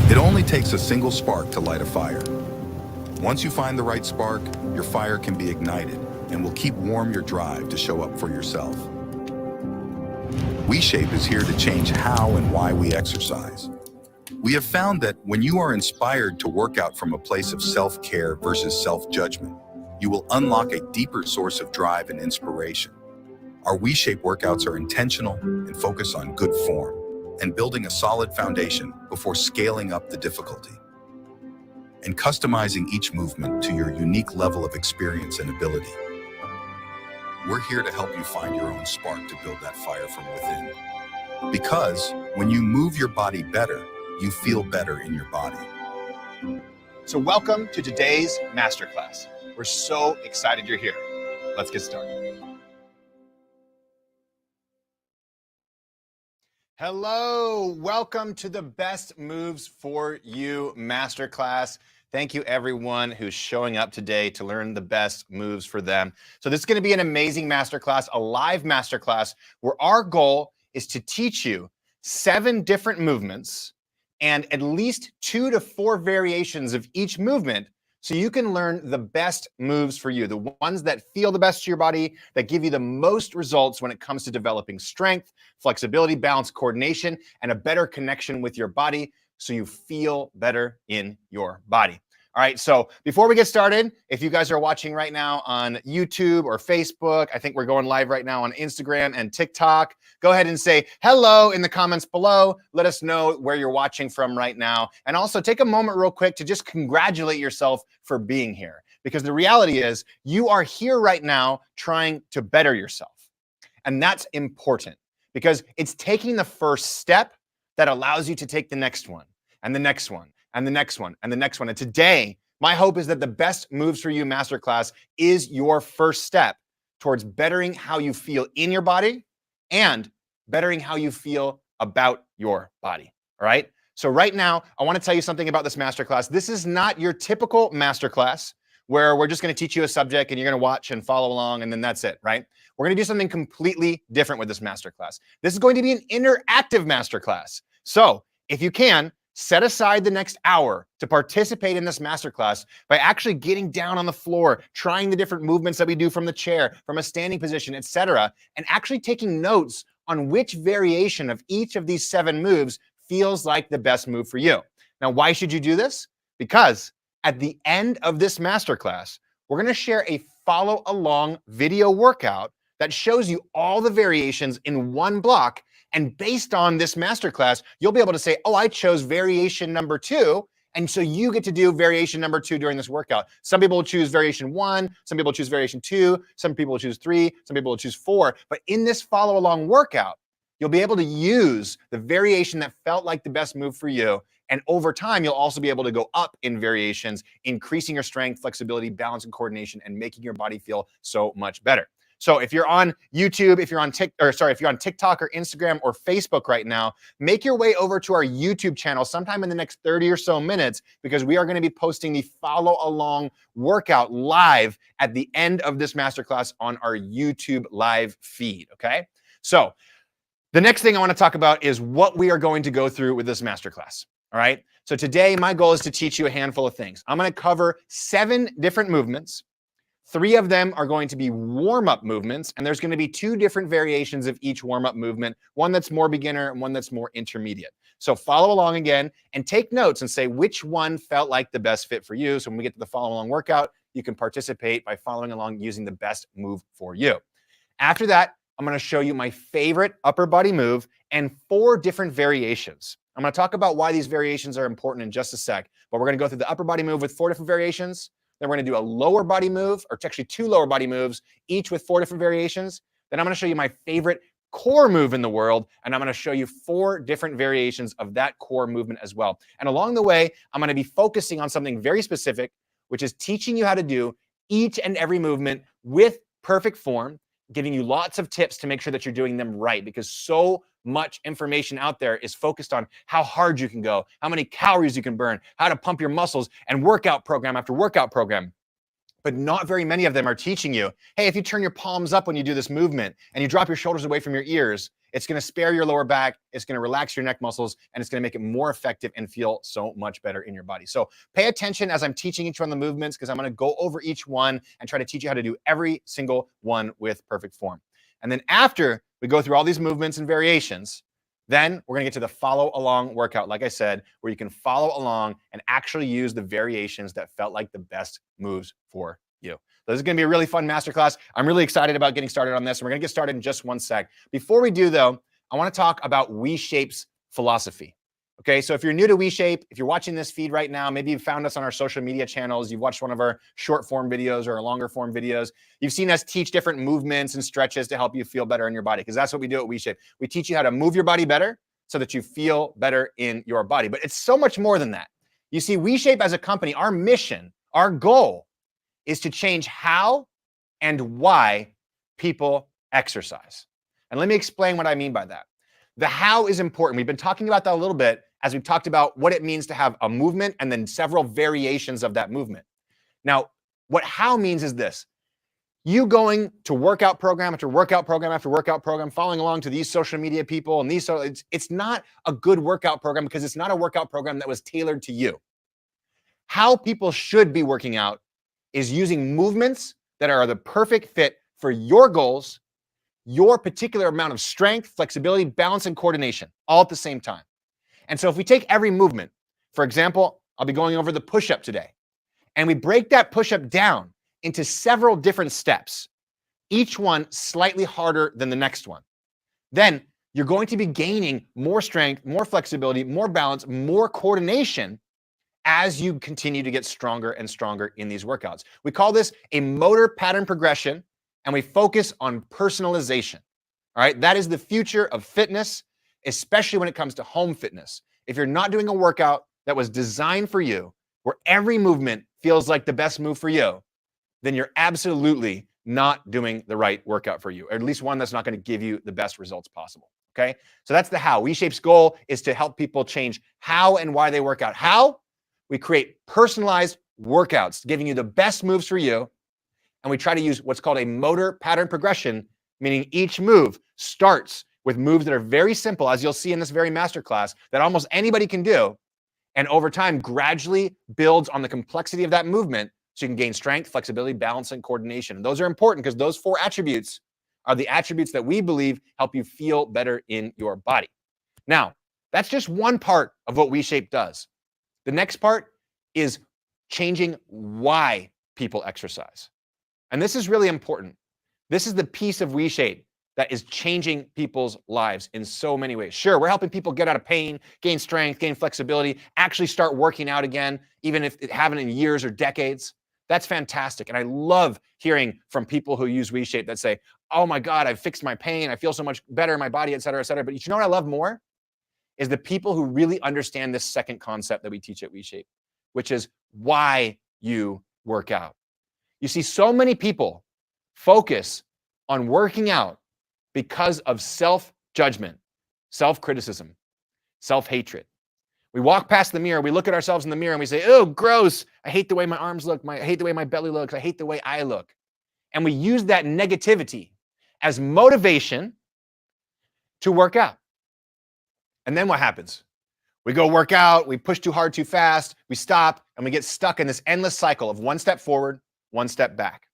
It only takes a single spark to light a fire. Once you find the right spark, your fire can be ignited and will keep warm your drive to show up for yourself. WeShape is here to change how and why we exercise. We have found that when you are inspired to work out from a place of self-care versus self-judgment, you will unlock a deeper source of drive and inspiration. Our WeShape workouts are intentional and focus on good form and building a solid foundation before scaling up the difficulty and customizing each movement to your unique level of experience and ability. We're here to help you find your own spark to build that fire from within. Because when you move your body better, you feel better in your body. So welcome to today's Masterclass. We're so excited you're here. Let's get started. Hello, welcome to the Best Moves for You Masterclass. Thank you everyone who's showing up today to learn the best moves for them. So this is going to be an amazing masterclass, a live masterclass, where our goal is to teach you 7 different movements and at least 2 to 4 variations of each movement so you can learn the best moves for you, the ones that feel the best to your body, that give you the most results when it comes to developing strength, flexibility, balance, coordination, and a better connection with your body so you feel better in your body. All right, so before we get started, if you guys are watching right now on YouTube or Facebook, I think we're going live right now on Instagram and TikTok, go ahead and say hello in the comments below. Let us know where you're watching from right now. And also take a moment real quick to just congratulate yourself for being here. Because the reality is you are here right now trying to better yourself. And that's important because it's taking the first step that allows you to take the next one and the next one and the next one and the next one. And today, my hope is that the Best Moves for You Masterclass is your first step towards bettering how you feel in your body and bettering how you feel about your body, all right? So right now, I wanna tell you something about this masterclass. This is not your typical masterclass where we're just gonna teach you a subject and you're gonna watch and follow along and then that's it, right? We're gonna do something completely different with this masterclass. This is going to be an interactive masterclass. So if you can, set aside the next hour to participate in this masterclass by actually getting down on the floor, trying the different movements that we do from the chair, from a standing position, etc., and actually taking notes on which variation of each of these 7 moves feels like the best move for you. Now, why should you do this? Because at the end of this masterclass, we're going to share a follow-along video workout that shows you all the variations in one block. And based on this masterclass, you'll be able to say, oh, I chose variation number 2. And so you get to do variation number 2 during this workout. Some people will choose variation 1, some people will choose variation 2, some people will choose 3, some people will choose 4. But in this follow along workout, you'll be able to use the variation that felt like the best move for you. And over time, you'll also be able to go up in variations, increasing your strength, flexibility, balance, and coordination, and making your body feel so much better. So if you're on YouTube, if you're on TikTok or Instagram or Facebook right now, make your way over to our YouTube channel sometime in the next 30 or so minutes because we are going to be posting the follow along workout live at the end of this masterclass on our YouTube live feed, okay? So the next thing I want to talk about is what we are going to go through with this masterclass, all right? So today my goal is to teach you a handful of things. I'm going to cover 7 different movements. 3 of them are going to be warm-up movements, and there's going to be 2 different variations of each warm-up movement, one that's more beginner and one that's more intermediate. So follow along again and take notes and say which one felt like the best fit for you. So when we get to the follow along workout, you can participate by following along using the best move for you. After that, I'm going to show you my favorite upper body move and 4 different variations. I'm going to talk about why these variations are important in just a sec, but we're going to go through the upper body move with 4 different variations. Then we're going to do a lower body move, or actually 2 lower body moves, each with 4 different variations. Then I'm going to show you my favorite core move in the world, and I'm going to show you 4 different variations of that core movement as well. And along the way, I'm going to be focusing on something very specific, which is teaching you how to do each and every movement with perfect form, giving you lots of tips to make sure that you're doing them right, because so much information out there is focused on how hard you can go, how many calories you can burn, how to pump your muscles, and workout program after workout program. but not very many of them are teaching you, hey, if you turn your palms up when you do this movement and you drop your shoulders away from your ears, it's going to spare your lower back, it's going to relax your neck muscles, and it's going to make it more effective and feel so much better in your body. So pay attention as I'm teaching each one of the movements, because I'm going to go over each one and try to teach you how to do every single one with perfect form. And then after we go through all these movements and variations, then we're going to get to the follow along workout, like I said, where you can follow along and actually use the variations that felt like the best moves for you. So this is going to be a really fun masterclass. I'm really excited about getting started on this. And we're going to get started in just one sec. Before we do, though, I want to talk about WeShape's philosophy. Okay, so if you're new to WeShape, if you're watching this feed right now, maybe you've found us on our social media channels, you've watched one of our short form videos or our longer form videos, you've seen us teach different movements and stretches to help you feel better in your body, because that's what we do at WeShape. We teach you how to move your body better so that you feel better in your body. But it's so much more than that. You see, WeShape as a company, our mission, our goal is to change how and why people exercise. And let me explain what I mean by that. The how is important. We've been talking about that a little bit as we've talked about what it means to have a movement and then several variations of that movement. Now, what how means is this. You going to workout program after workout program after workout program, following along to these social media people and these, it's not a good workout program, because it's not a workout program that was tailored to you. How people should be working out is using movements that are the perfect fit for your goals, your particular amount of strength, flexibility, balance, and coordination, all at the same time. And so if we take every movement, for example, I'll be going over the push-up today, and we break that push-up down into several different steps, each one slightly harder than the next one. Then you're going to be gaining more strength, more flexibility, more balance, more coordination as you continue to get stronger and stronger in these workouts. We call this a motor pattern progression, and we focus on personalization. All right, that is the future of fitness, especially when it comes to home fitness. If you're not doing a workout that was designed for you, where every movement feels like the best move for you, then you're absolutely not doing the right workout for you, or at least one that's not going to give you the best results possible. Okay, so that's the how. WeShape's goal is to help people change how and why they work out. How? We create personalized workouts, giving you the best moves for you. And we try to use what's called a motor pattern progression, meaning each move starts with moves that are very simple, as you'll see in this very masterclass, that almost anybody can do, and over time gradually builds on the complexity of that movement so you can gain strength, flexibility, balance, and coordination. And those are important because those 4 attributes are the attributes that we believe help you feel better in your body. Now, that's just one part of what WeShape does. The next part is changing why people exercise. And this is really important. This is the piece of WeShape that is changing people's lives in so many ways. Sure, we're helping people get out of pain, gain strength, gain flexibility, actually start working out again, even if it haven't in years or decades. That's fantastic. And I love hearing from people who use WeShape that say, oh my God, I've fixed my pain. I feel so much better in my body, et cetera, et cetera. But you know what I love more? Is the people who really understand this second concept that we teach at WeShape, which is why you work out. You see, so many people focus on working out because of self-judgment, self-criticism, self-hatred. We walk past the mirror, we look at ourselves in the mirror and we say, oh, gross. I hate the way my arms look. I hate the way my belly looks. I hate the way I look. And we use that negativity as motivation to work out. And then what happens? We go work out, we push too hard, too fast, we stop, and we get stuck in this endless cycle of one step forward, one step back.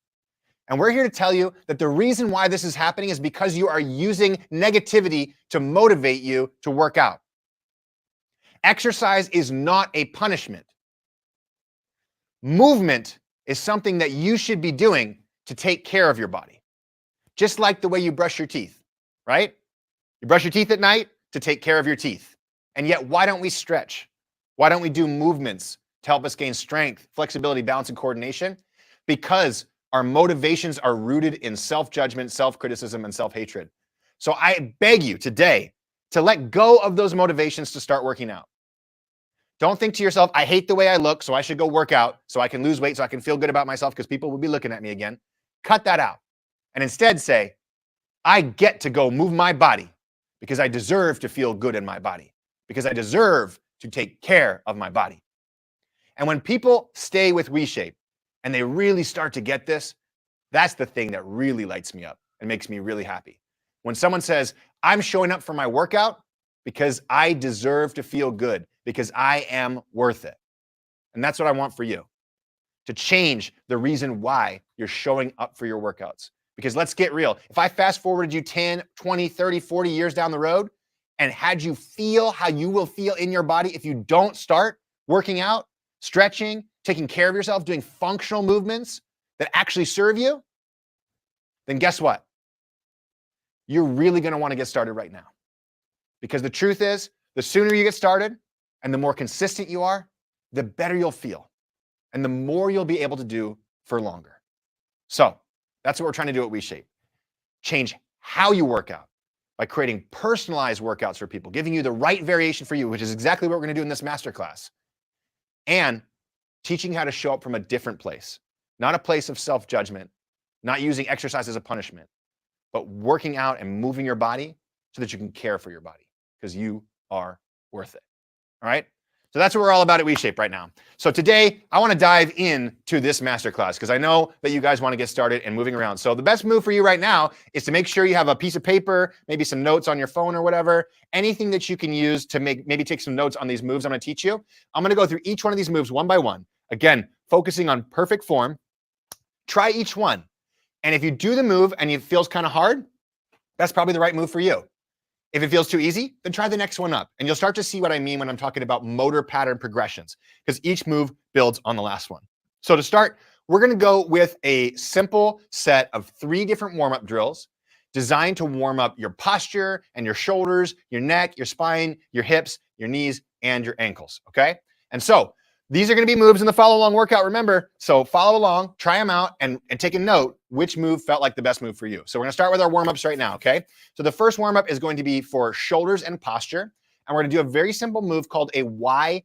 And we're here to tell you that the reason why this is happening is because you are using negativity to motivate you to work out. Exercise is not a punishment. Movement is something that you should be doing to take care of your body. Just like the way you brush your teeth, right? You brush your teeth at night to take care of your teeth. And yet, why don't we stretch? Why don't we do movements to help us gain strength, flexibility, balance, and coordination? Because our motivations are rooted in self-judgment, self-criticism, and self-hatred. So I beg you today to let go of those motivations to start working out. Don't think to yourself, I hate the way I look, so I should go work out so I can lose weight, so I can feel good about myself because people will be looking at me again. Cut that out. And instead say, I get to go move my body because I deserve to feel good in my body, because I deserve to take care of my body. And when people stay with WeShape, and they really start to get this, that's the thing that really lights me up and makes me really happy. When someone says, I'm showing up for my workout because I deserve to feel good, because I am worth it. And that's what I want for you, to change the reason why you're showing up for your workouts. Because let's get real. If I fast forwarded you 10, 20, 30, 40 years down the road and had you feel how you will feel in your body if you don't start working out, stretching, taking care of yourself, doing functional movements that actually serve you, then guess what? You're really going to want to get started right now. Because the truth is, the sooner you get started and the more consistent you are, the better you'll feel and the more you'll be able to do for longer. So that's what we're trying to do at WeShape. Change how you work out by creating personalized workouts for people, giving you the right variation for you, which is exactly what we're going to do in this masterclass, and teaching how to show up from a different place, not a place of self-judgment, not using exercise as a punishment, but working out and moving your body so that you can care for your body because you are worth it. All right? So that's what we're all about at WeShape right now. So today, I want to dive into this masterclass because I know that you guys want to get started and moving around. So the best move for you right now is to make sure you have a piece of paper, maybe some notes on your phone or whatever, anything that you can use to maybe take some notes on these moves I'm going to teach you. I'm going to go through each one of these moves one by one. Again, focusing on perfect form. Try each one. And if you do the move and it feels kind of hard, that's probably the right move for you. If it feels too easy, then try the next one up. And you'll start to see what I mean when I'm talking about motor pattern progressions, because each move builds on the last one. So to start, we're going to go with a simple set of 3 different warm-up drills designed to warm up your posture and your shoulders, your neck, your spine, your hips, your knees, and your ankles, okay? And so these are going to be moves in the follow along workout, remember. So follow along, try them out, and take a note which move felt like the best move for you. So we're going to start with our warm-ups right now, okay? So the first warm-up is going to be for shoulders and posture. And we're going to do a very simple move called a YTW.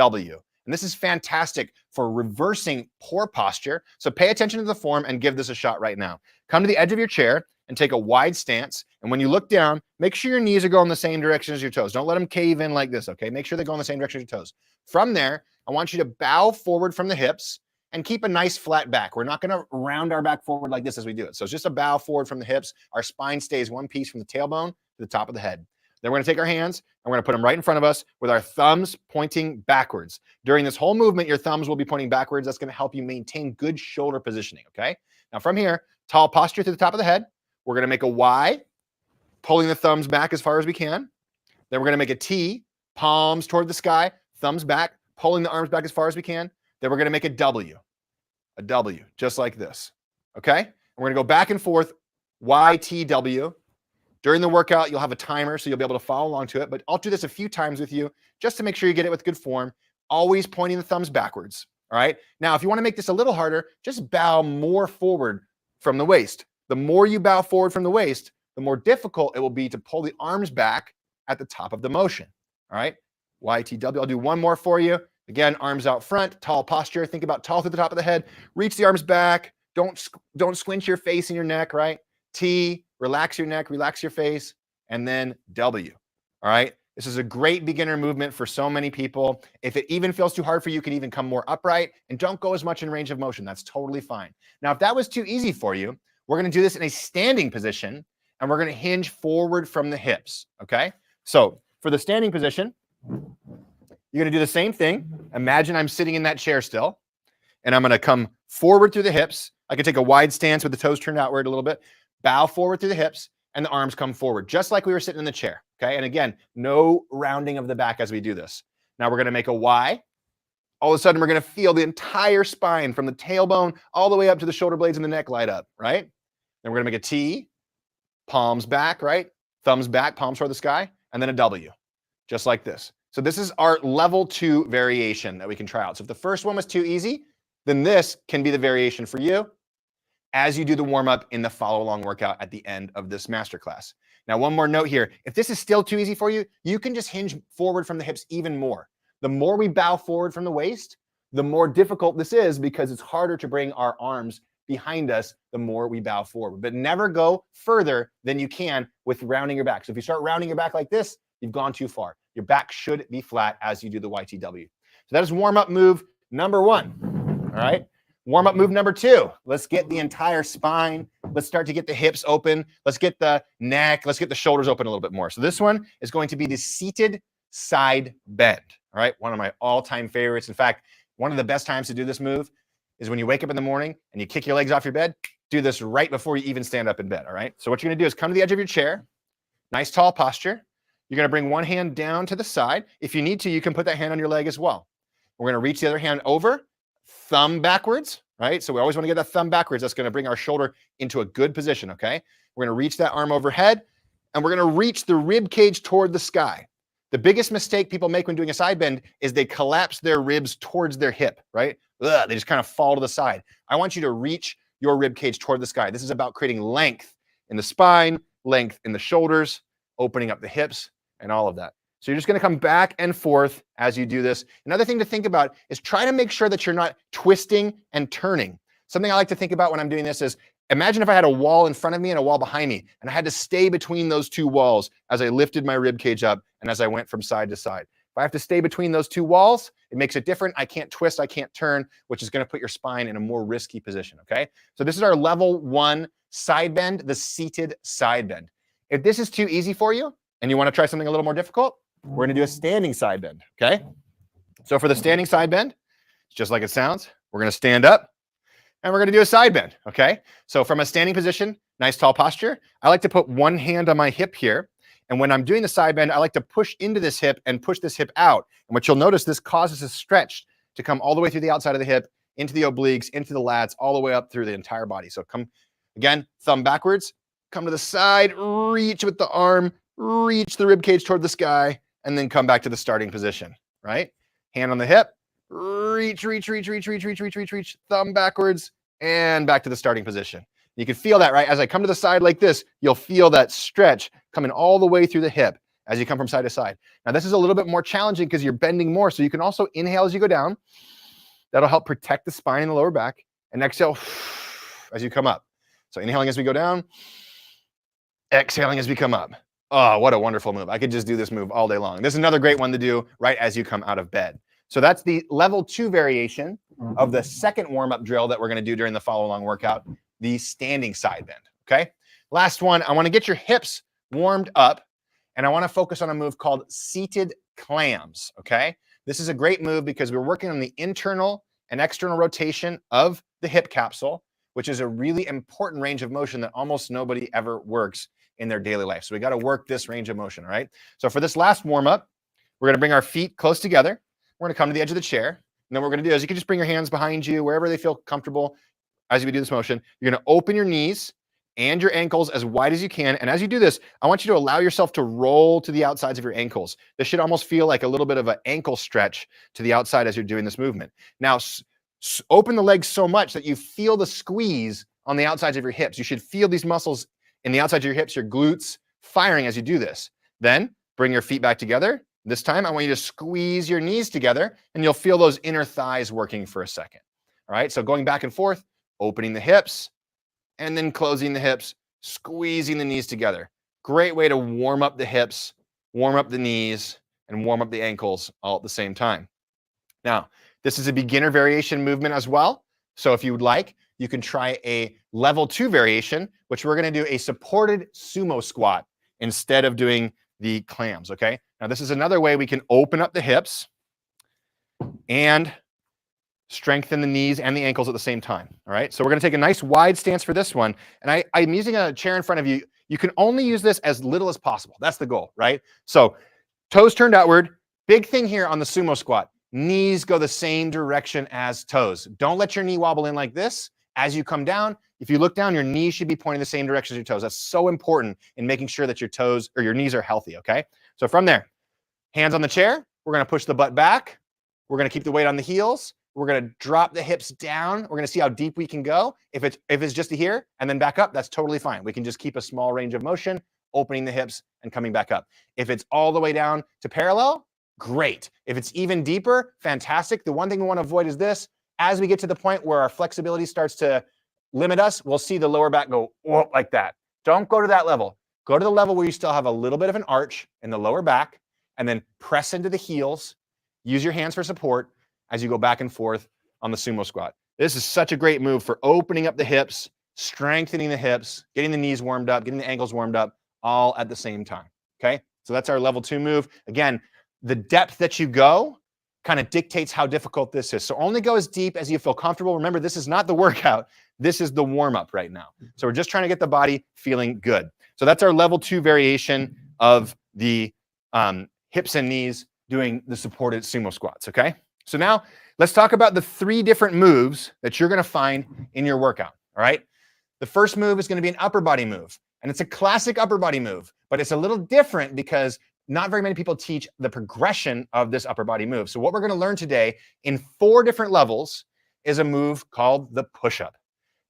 And this is fantastic for reversing poor posture. So pay attention to the form and give this a shot right now. Come to the edge of your chair and take a wide stance. And when you look down, make sure your knees are going the same direction as your toes. Don't let them cave in like this, okay? Make sure they go in the same direction as your toes. From there, I want you to bow forward from the hips and keep a nice flat back. We're not going to round our back forward like this as we do it. So it's just a bow forward from the hips. Our spine stays one piece from the tailbone to the top of the head. Then we're going to take our hands and we're going to put them right in front of us with our thumbs pointing backwards. During this whole movement, your thumbs will be pointing backwards. That's going to help you maintain good shoulder positioning, okay? Now from here, tall posture to the top of the head. We're going to make a Y, pulling the thumbs back as far as we can. Then we're going to make a T, palms toward the sky, thumbs back, pulling the arms back as far as we can. Then we're going to make a W, just like this, okay? And we're going to go back and forth, YTW. During the workout, you'll have a timer, so you'll be able to follow along to it, but I'll do this a few times with you just to make sure you get it with good form, always pointing the thumbs backwards, all right? Now, if you want to make this a little harder, just bow more forward from the waist. The more you bow forward from the waist, the more difficult it will be to pull the arms back at the top of the motion, all right? YTW. I'll do one more for you. Again, arms out front, tall posture. Think about tall through the top of the head. Reach the arms back. Don't squinch your face and your neck, right? T, relax your neck, relax your face, and then W, all right? This is a great beginner movement for so many people. If it even feels too hard for you, you can even come more upright and don't go as much in range of motion. That's totally fine. Now, if that was too easy for you, we're going to do this in a standing position, and we're going to hinge forward from the hips, okay? So for the standing position, you're going to do the same thing. Imagine I'm sitting in that chair still, and I'm going to come forward through the hips. I can take a wide stance with the toes turned outward a little bit, bow forward through the hips, and the arms come forward, just like we were sitting in the chair, okay? And again, no rounding of the back as we do this. Now we're going to make a Y. All of a sudden, we're going to feel the entire spine from the tailbone all the way up to the shoulder blades and the neck light up, right? Then we're going to make a T, palms back, right? Thumbs back, palms toward the sky, and then a W, just like this. So this is our level 2 variation that we can try out. So if the first one was too easy, then this can be the variation for you as you do the warm-up in the follow-along workout at the end of this masterclass. Now, one more note here. If this is still too easy for you, you can just hinge forward from the hips even more. The more we bow forward from the waist, the more difficult this is because it's harder to bring our arms behind us the more we bow forward. But never go further than you can with rounding your back. So if you start rounding your back like this, you've gone too far. Your back should be flat as you do the YTW. So that is warm-up move number 1, all right? Warm-up move number 2. Let's get the entire spine. Let's start to get the hips open. Let's get the neck. Let's get the shoulders open a little bit more. So this one is going to be the seated side bend. All right, one of my all-time favorites. In fact, one of the best times to do this move is when you wake up in the morning and you kick your legs off your bed. Do this right before you even stand up in bed, all right? So what you're gonna do is come to the edge of your chair, nice tall posture. You're gonna bring one hand down to the side. If you need to, you can put that hand on your leg as well. We're gonna reach the other hand over, thumb backwards, right? So we always wanna get that thumb backwards. That's gonna bring our shoulder into a good position, okay? We're gonna reach that arm overhead, and we're gonna reach the rib cage toward the sky. The biggest mistake people make when doing a side bend is they collapse their ribs towards their hip, right? Ugh, they just kind of fall to the side. I want you to reach your rib cage toward the sky. This is about creating length in the spine, length in the shoulders, opening up the hips, and all of that. So you're just gonna come back and forth as you do this. Another thing to think about is try to make sure that you're not twisting and turning. Something I like to think about when I'm doing this is, imagine if I had a wall in front of me and a wall behind me, and I had to stay between those two walls as I lifted my rib cage up and as I went from side to side. If I have to stay between those two walls, it makes it different. I can't twist, I can't turn, which is gonna put your spine in a more risky position, okay? So this is our level 1 side bend, the seated side bend. If this is too easy for you and you wanna try something a little more difficult, we're gonna do a standing side bend, okay? So for the standing side bend, it's just like it sounds. We're gonna stand up and we're gonna do a side bend, okay? So from a standing position, nice tall posture, I like to put one hand on my hip here. And when I'm doing the side bend, I like to push into this hip and push this hip out. And what you'll notice, this causes a stretch to come all the way through the outside of the hip, into the obliques, into the lats, all the way up through the entire body. So come, again, thumb backwards, come to the side, reach with the arm, reach the rib cage toward the sky, and then come back to the starting position, right? Hand on the hip, reach, thumb backwards, and back to the starting position. You can feel that, right? As I come to the side like this, you'll feel that stretch coming all the way through the hip as you come from side to side. Now, this is a little bit more challenging because you're bending more, so you can also inhale as you go down. That'll help protect the spine and the lower back, and exhale as you come up. So inhaling as we go down, exhaling as we come up. Oh, what a wonderful move. I could just do this move all day long. This is another great one to do right as you come out of bed. So that's the level 2 variation of the second warm-up drill that we're gonna do during the follow-along workout, the standing side bend, okay? Last one, I wanna get your hips warmed up, and I wanna focus on a move called seated clams, okay? This is a great move because we're working on the internal and external rotation of the hip capsule, which is a really important range of motion that almost nobody ever works in their daily life. So we gotta work this range of motion, all right? So for this last warm-up, we're gonna bring our feet close together. We're gonna come to the edge of the chair. And then what we're gonna do is you can just bring your hands behind you, wherever they feel comfortable as we do this motion. You're gonna open your knees and your ankles as wide as you can. And as you do this, I want you to allow yourself to roll to the outsides of your ankles. This should almost feel like a little bit of an ankle stretch to the outside as you're doing this movement. Now, open the legs so much that you feel the squeeze on the outsides of your hips. You should feel these muscles in the outsides of your hips, your glutes, firing as you do this. Then bring your feet back together. This time, I want you to squeeze your knees together, and you'll feel those inner thighs working for a second. All right, so going back and forth, opening the hips, and then closing the hips, squeezing the knees together. Great way to warm up the hips, warm up the knees, and warm up the ankles all at the same time. Now, this is a beginner variation movement as well. So if you would like, you can try a level 2 variation, which we're gonna do a supported sumo squat instead of doing the clams, okay? Now, this is another way we can open up the hips and strengthen the knees and the ankles at the same time, all right? So we're gonna take a nice wide stance for this one. And I'm using a chair in front of you. You can only use this as little as possible. That's the goal, right? So toes turned outward. Big thing here on the sumo squat, knees go the same direction as toes. Don't let your knee wobble in like this. As you come down, if you look down, your knees should be pointing the same direction as your toes. That's so important in making sure that your toes or your knees are healthy, okay? So from there, hands on the chair, we're gonna push the butt back. We're gonna keep the weight on the heels. We're gonna drop the hips down. We're gonna see how deep we can go. If it's just to here and then back up, that's totally fine. We can just keep a small range of motion, opening the hips and coming back up. If it's all the way down to parallel, great. If it's even deeper, fantastic. The one thing we wanna avoid is this. As we get to the point where our flexibility starts to limit us, we'll see the lower back go like that. Don't go to that level. Go to the level where you still have a little bit of an arch in the lower back, and then press into the heels. Use your hands for support as you go back and forth on the sumo squat. This is such a great move for opening up the hips, strengthening the hips, getting the knees warmed up, getting the ankles warmed up, all at the same time, okay? So that's our level 2 move. Again, the depth that you go kind of dictates how difficult this is. So only go as deep as you feel comfortable. Remember, this is not the workout. This is the warm-up right now. So we're just trying to get the body feeling good. So that's our level 2 variation of the hips and knees doing the supported sumo squats, okay? So now let's talk about the 3 different moves that you're gonna find in your workout, all right? The first move is gonna be an upper body move, and it's a classic upper body move, but it's a little different because not very many people teach the progression of this upper body move. So what we're gonna learn today in 4 different levels is a move called the push-up.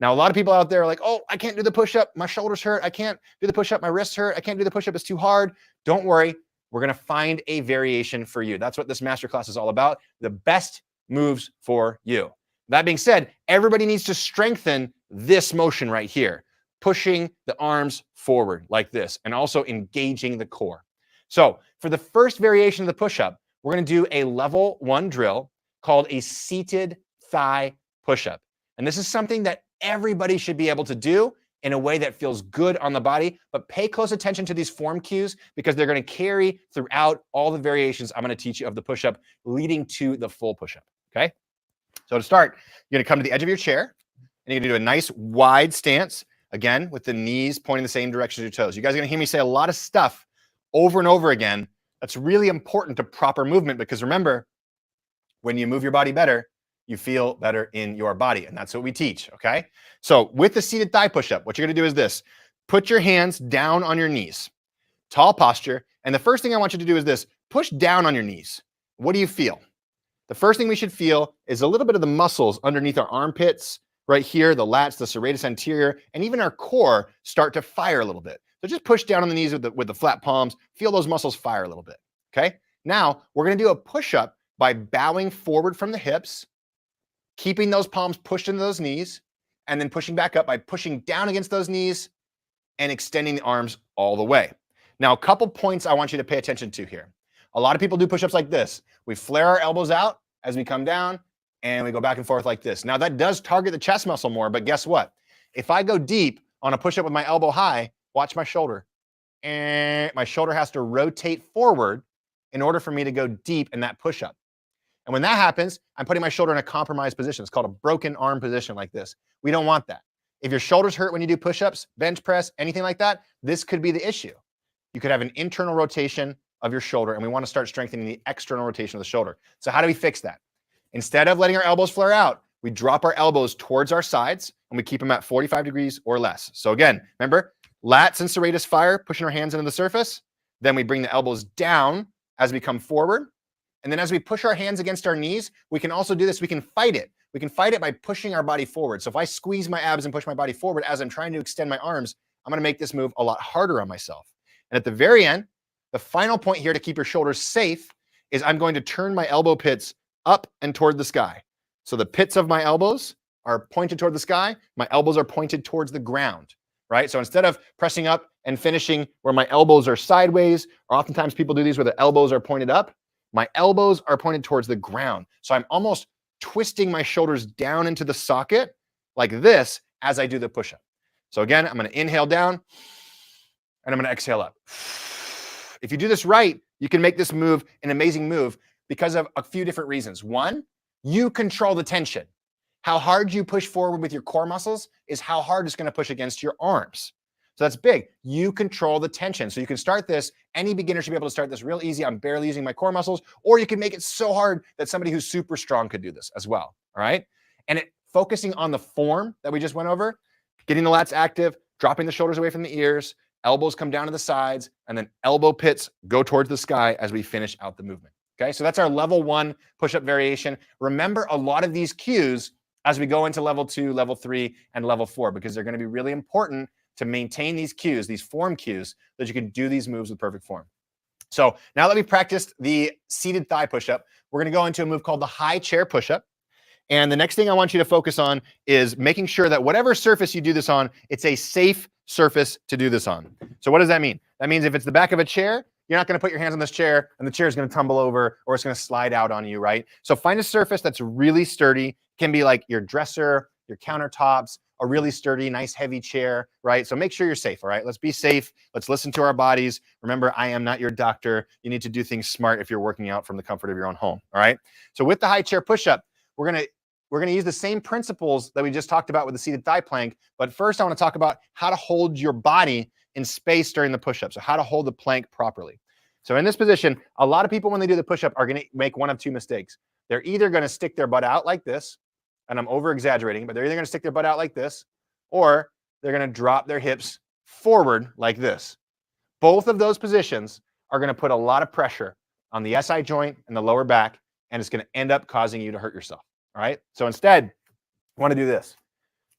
Now, a lot of people out there are like, oh, I can't do the push-up, my shoulders hurt, I can't do the push-up, my wrists hurt, I can't do the push-up, it's too hard. Don't worry, we're gonna find a variation for you. That's what this masterclass is all about, the best moves for you. That being said, everybody needs to strengthen this motion right here, pushing the arms forward like this, and also engaging the core. So for the first variation of the push-up, we're gonna do a level 1 drill called a seated thigh push-up. And this is something that everybody should be able to do in a way that feels good on the body, but pay close attention to these form cues because they're gonna carry throughout all the variations I'm gonna teach you of the push-up leading to the full push-up, okay? So to start, you're gonna come to the edge of your chair and you're gonna do a nice wide stance, again, with the knees pointing the same direction as your toes. You guys are gonna hear me say a lot of stuff over and over again. That's really important to proper movement because remember, when you move your body better, you feel better in your body. And that's what we teach, okay? So with the seated thigh push-up, what you're gonna do is this. Put your hands down on your knees, tall posture. And the first thing I want you to do is this, push down on your knees. What do you feel? The first thing we should feel is a little bit of the muscles underneath our armpits, right here, the lats, the serratus anterior, and even our core start to fire a little bit. So just push down on the knees with the flat palms, feel those muscles fire a little bit, okay? Now, we're gonna do a push-up by bowing forward from the hips, keeping those palms pushed into those knees, and then pushing back up by pushing down against those knees and extending the arms all the way. Now, a couple points I want you to pay attention to here. A lot of people do push-ups like this. We flare our elbows out as we come down, and we go back and forth like this. Now, that does target the chest muscle more, but guess what? If I go deep on a push-up with my elbow high, watch my shoulder. And my shoulder has to rotate forward in order for me to go deep in that push-up. And when that happens, I'm putting my shoulder in a compromised position. It's called a broken arm position like this. We don't want that. If your shoulders hurt when you do push-ups, bench press, anything like that, this could be the issue. You could have an internal rotation of your shoulder, and we want to start strengthening the external rotation of the shoulder. So how do we fix that? Instead of letting our elbows flare out, we drop our elbows towards our sides, and we keep them at 45 degrees or less. So again, remember, lats and serratus fire, pushing our hands into the surface. Then we bring the elbows down as we come forward. And then as we push our hands against our knees, we can also do this. We can fight it. We can fight it by pushing our body forward. So if I squeeze my abs and push my body forward as I'm trying to extend my arms, I'm gonna make this move a lot harder on myself. And at the very end, the final point here to keep your shoulders safe is I'm going to turn my elbow pits up and toward the sky. So the pits of my elbows are pointed toward the sky. My elbows are pointed towards the ground, right? So instead of pressing up and finishing where my elbows are sideways, or oftentimes people do these where the elbows are pointed up, my elbows are pointed towards the ground. So I'm almost twisting my shoulders down into the socket like this as I do the push-up. So again, I'm gonna inhale down and I'm gonna exhale up. If you do this right, you can make this move an amazing move because of a few different reasons. One, you control the tension. How hard you push forward with your core muscles is how hard it's gonna push against your arms. So that's big. You control the tension. So you can start this, any beginner should be able to start this real easy. I'm barely using my core muscles, or you can make it so hard that somebody who's super strong could do this as well, all right? And focusing on the form that we just went over, getting the lats active, dropping the shoulders away from the ears, elbows come down to the sides, and then elbow pits go towards the sky as we finish out the movement, okay? So that's our level 1 push-up variation. Remember a lot of these cues as we go into level 2, level 3, and level 4, because they're gonna be really important to maintain these cues, these form cues, that you can do these moves with perfect form. So now that we've practiced the seated thigh push-up, we're gonna go into a move called the high chair push-up. And the next thing I want you to focus on is making sure that whatever surface you do this on, it's a safe surface to do this on. So what does that mean? That means if it's the back of a chair, you're not going to put your hands on this chair and the chair is going to tumble over or it's going to slide out on you, right? So find a surface that's really sturdy. It can be like your dresser, your countertops, a really sturdy, nice, heavy chair, right? So make sure you're safe, all right? Let's be safe. Let's listen to our bodies. Remember, I am not your doctor. You need to do things smart if you're working out from the comfort of your own home, all right? So with the high chair push-up, we're gonna use the same principles that we just talked about with the seated thigh plank, but first I wanna talk about how to hold your body in space during the push-up, so how to hold the plank properly. So in this position, a lot of people when they do the push-up are gonna make one of two mistakes. They're either gonna stick their butt out like this, and I'm over-exaggerating, but they're either gonna stick their butt out like this, or they're gonna drop their hips forward like this. Both of those positions are gonna put a lot of pressure on the SI joint and the lower back, and it's gonna end up causing you to hurt yourself, all right? So instead, you wanna do this.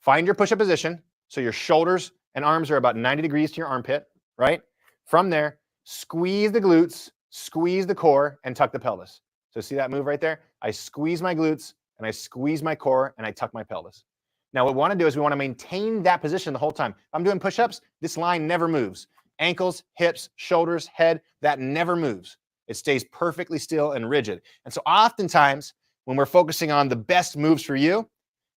Find your push-up position, so your shoulders and arms are about 90 degrees to your armpit, right? From there, squeeze the glutes, squeeze the core, and tuck the pelvis. So see that move right there? I squeeze my glutes, and I squeeze my core, and I tuck my pelvis. Now, what we want to do is we want to maintain that position the whole time. If I'm doing push-ups, this line never moves. Ankles, hips, shoulders, head, that never moves. It stays perfectly still and rigid. And so oftentimes, when we're focusing on the best moves for you,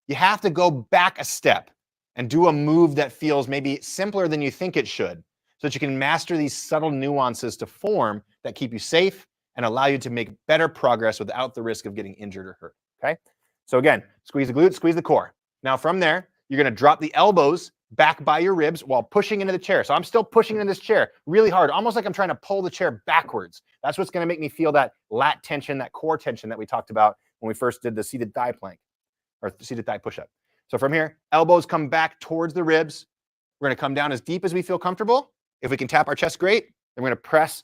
you have to go back a step and do a move that feels maybe simpler than you think it should, so that you can master these subtle nuances to form that keep you safe and allow you to make better progress without the risk of getting injured or hurt, okay? So again, squeeze the glutes, squeeze the core. Now from there, you're gonna drop the elbows back by your ribs while pushing into the chair. So I'm still pushing into this chair really hard, almost like I'm trying to pull the chair backwards. That's what's gonna make me feel that lat tension, that core tension that we talked about when we first did the seated thigh plank or seated thigh push-up. So from here, elbows come back towards the ribs. We're gonna come down as deep as we feel comfortable. If we can tap our chest, great. Then we're gonna press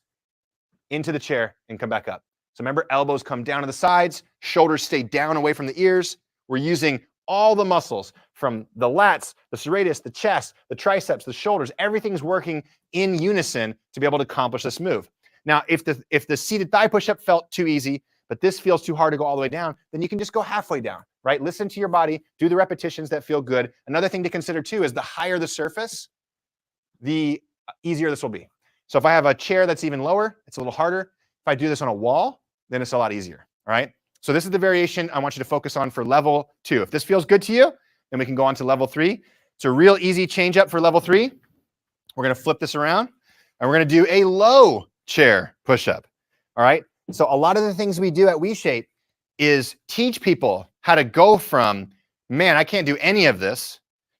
into the chair and come back up. So remember, elbows come down to the sides, shoulders stay down away from the ears. We're using all the muscles from the lats, the serratus, the chest, the triceps, the shoulders. Everything's working in unison to be able to accomplish this move. Now, if the seated thigh push-up felt too easy, but this feels too hard to go all the way down, then you can just go halfway down, right? Listen to your body, do the repetitions that feel good. Another thing to consider too is the higher the surface, the easier this will be. So if I have a chair that's even lower, it's a little harder. If I do this on a wall, then it's a lot easier, all right? So this is the variation I want you to focus on for level 2. If this feels good to you, then we can go on to level 3. It's a real easy change up for level 3. We're gonna flip this around and we're gonna do a low chair push-up, all right? So a lot of the things we do at WeShape is teach people how to go from, man, I can't do any of this,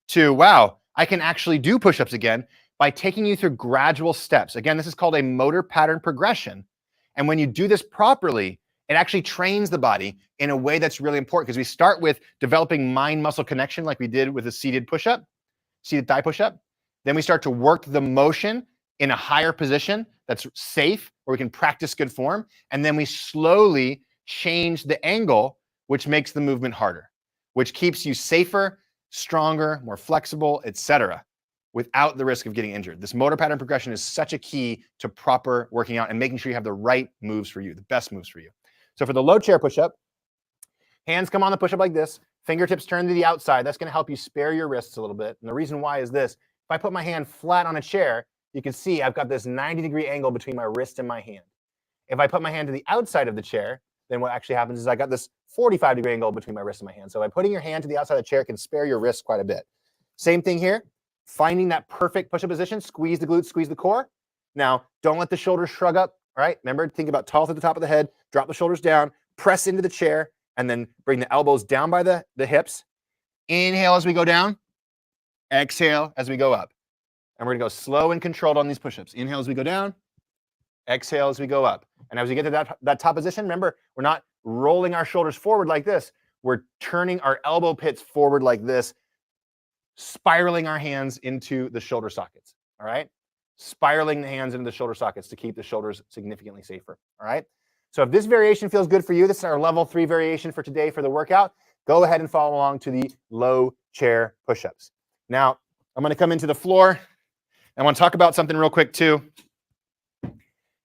to, wow, I can actually do push-ups again by taking you through gradual steps. Again, this is called a motor pattern progression. And when you do this properly, it actually trains the body in a way that's really important, because we start with developing mind-muscle connection like we did with a seated push-up, seated thigh push-up. Then we start to work the motion in a higher position that's safe, where we can practice good form. And then we slowly change the angle, which makes the movement harder, which keeps you safer, stronger, more flexible, etc., without the risk of getting injured. This motor pattern progression is such a key to proper working out and making sure you have the right moves for you, the best moves for you. So for the low chair push-up, hands come on the push-up like this, fingertips turn to the outside. That's gonna help you spare your wrists a little bit. And the reason why is this: if I put my hand flat on a chair, you can see I've got this 90-degree angle between my wrist and my hand. If I put my hand to the outside of the chair, then what actually happens is I got this 45-degree angle between my wrist and my hand. So by putting your hand to the outside of the chair can spare your wrist quite a bit. Same thing here, finding that perfect push-up position, squeeze the glutes, squeeze the core. Now, don't let the shoulders shrug up, all right? Remember, think about tall at the top of the head, drop the shoulders down, press into the chair, and then bring the elbows down by the hips. Inhale as we go down, exhale as we go up. And we're gonna go slow and controlled on these push-ups. Inhale as we go down, exhale as we go up. And as we get to that top position, remember, we're not rolling our shoulders forward like this. We're turning our elbow pits forward like this, spiraling our hands into the shoulder sockets, all right? Spiraling the hands into the shoulder sockets to keep the shoulders significantly safer, all right? So if this variation feels good for you, this is our level 3 variation for today for the workout. Go ahead and follow along to the low chair push-ups. Now, I'm gonna come into the floor. I want to talk about something real quick too.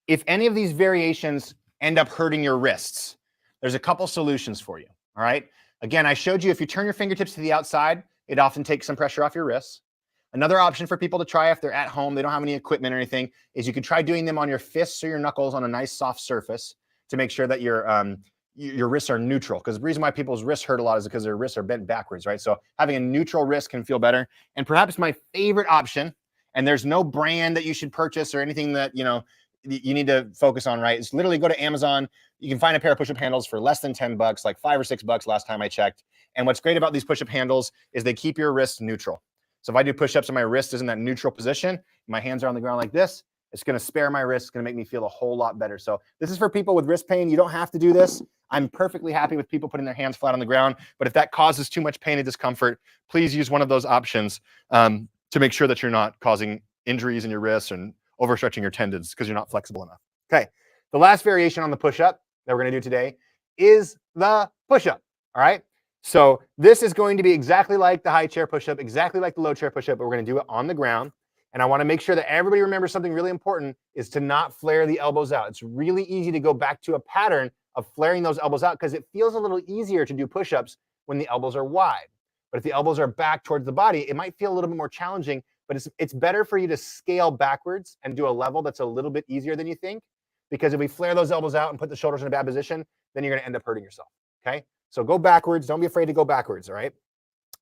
If any of these variations end up hurting your wrists, there's a couple solutions for you, all right? Again, I showed you if you turn your fingertips to the outside, it often takes some pressure off your wrists. Another option for people to try if they're at home, they don't have any equipment or anything, is you could try doing them on your fists or your knuckles on a nice soft surface to make sure that your wrists are neutral. Because the reason why people's wrists hurt a lot is because their wrists are bent backwards, right? So having a neutral wrist can feel better. And perhaps my favorite option, and there's no brand that you should purchase or anything that you need to focus on, right? Is literally go to Amazon. You can find a pair of push-up handles for less than $10, like $5 or $6 last time I checked. And what's great about these push-up handles is they keep your wrists neutral. So if I do push-ups and my wrist is in that neutral position, my hands are on the ground like this, it's going to spare my wrist. It's going to make me feel a whole lot better. So this is for people with wrist pain. You don't have to do this. I'm perfectly happy with people putting their hands flat on the ground. But if that causes too much pain and discomfort, please use one of those options to make sure that you're not causing injuries in your wrists and overstretching your tendons because you're not flexible enough. Okay, the last variation on the push-up that we're going to do today is the push-up. All right, so this is going to be exactly like the high chair push-up, exactly like the low chair push-up, but we're going to do it on the ground. And I want to make sure that everybody remembers something really important is to not flare the elbows out. It's really easy to go back to a pattern of flaring those elbows out because it feels a little easier to do push-ups when the elbows are wide. But if the elbows are back towards the body, it might feel a little bit more challenging, but it's better for you to scale backwards and do a level that's a little bit easier than you think. Because if we flare those elbows out and put the shoulders in a bad position, then you're going to end up hurting yourself, okay? So go backwards. Don't be afraid to go backwards, all right?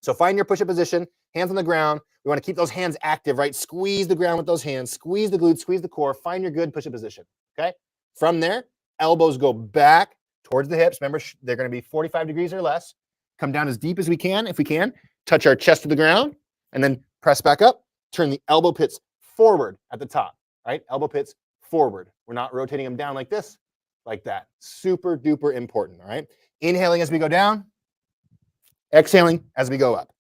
So find your push-up position, hands on the ground. We want to keep those hands active, right? Squeeze the ground with those hands. Squeeze the glutes, squeeze the core. Find your good push-up position, okay? From there, elbows go back towards the hips. Remember, they're going to be 45 degrees or less. Come down as deep as we can, if we can. Touch our chest to the ground, and then press back up. Turn the elbow pits forward at the top, right? Elbow pits forward. We're not rotating them down like this, like that. Super duper important, all right? Inhaling as we go down, exhaling as we go up,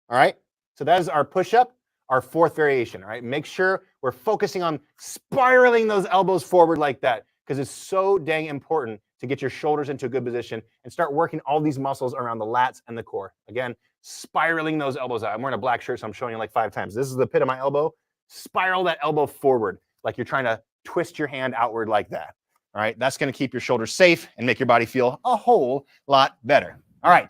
all right? So that is our push-up, our fourth variation, all right? Make sure we're focusing on spiraling those elbows forward like that because it's so dang important to get your shoulders into a good position and start working all these muscles around the lats and the core. Again, spiraling those elbows out. I'm wearing a black shirt, so I'm showing you like 5 times. This is the pit of my elbow. Spiral that elbow forward like you're trying to twist your hand outward like that. All right, that's going to keep your shoulders safe and make your body feel a whole lot better. All right,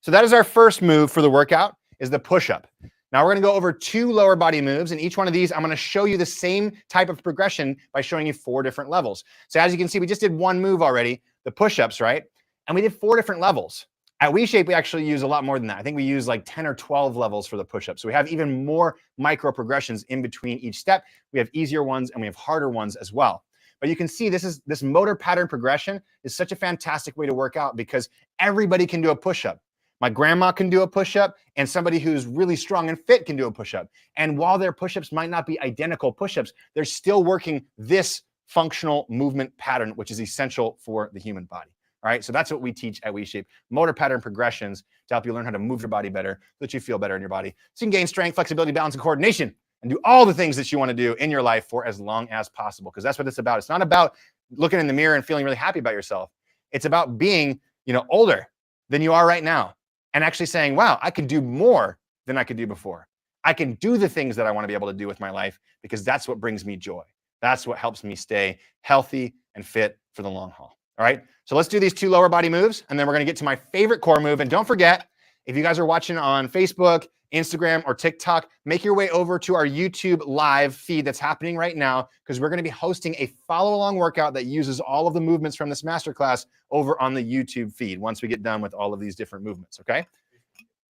so that is our first move for the workout is the push-up. Now we're going to go over 2 lower body moves, and each one of these, I'm going to show you the same type of progression by showing you 4 different levels. So as you can see, we just did 1 move already, the push-ups, right? And we did 4 different levels. At WeShape, we actually use a lot more than that. I think we use like 10 or 12 levels for the push-up. So we have even more micro progressions in between each step. We have easier ones and we have harder ones as well. But you can see this motor pattern progression is such a fantastic way to work out because everybody can do a push-up. My grandma can do a push-up, and somebody who's really strong and fit can do a push-up. And while their push-ups might not be identical push-ups, they're still working this functional movement pattern, which is essential for the human body. All right, so that's what we teach at WeShape, motor pattern progressions to help you learn how to move your body better so that you feel better in your body. So you can gain strength, flexibility, balance, and coordination and do all the things that you want to do in your life for as long as possible, because that's what it's about. It's not about looking in the mirror and feeling really happy about yourself. It's about being, older than you are right now and actually saying, wow, I can do more than I could do before. I can do the things that I want to be able to do with my life because that's what brings me joy. That's what helps me stay healthy and fit for the long haul. All right, so let's do these 2 lower body moves, and then we're going to get to my favorite core move. And don't forget, if you guys are watching on Facebook, Instagram, or TikTok, make your way over to our YouTube live feed that's happening right now because we're going to be hosting a follow-along workout that uses all of the movements from this masterclass over on the YouTube feed once we get done with all of these different movements, okay?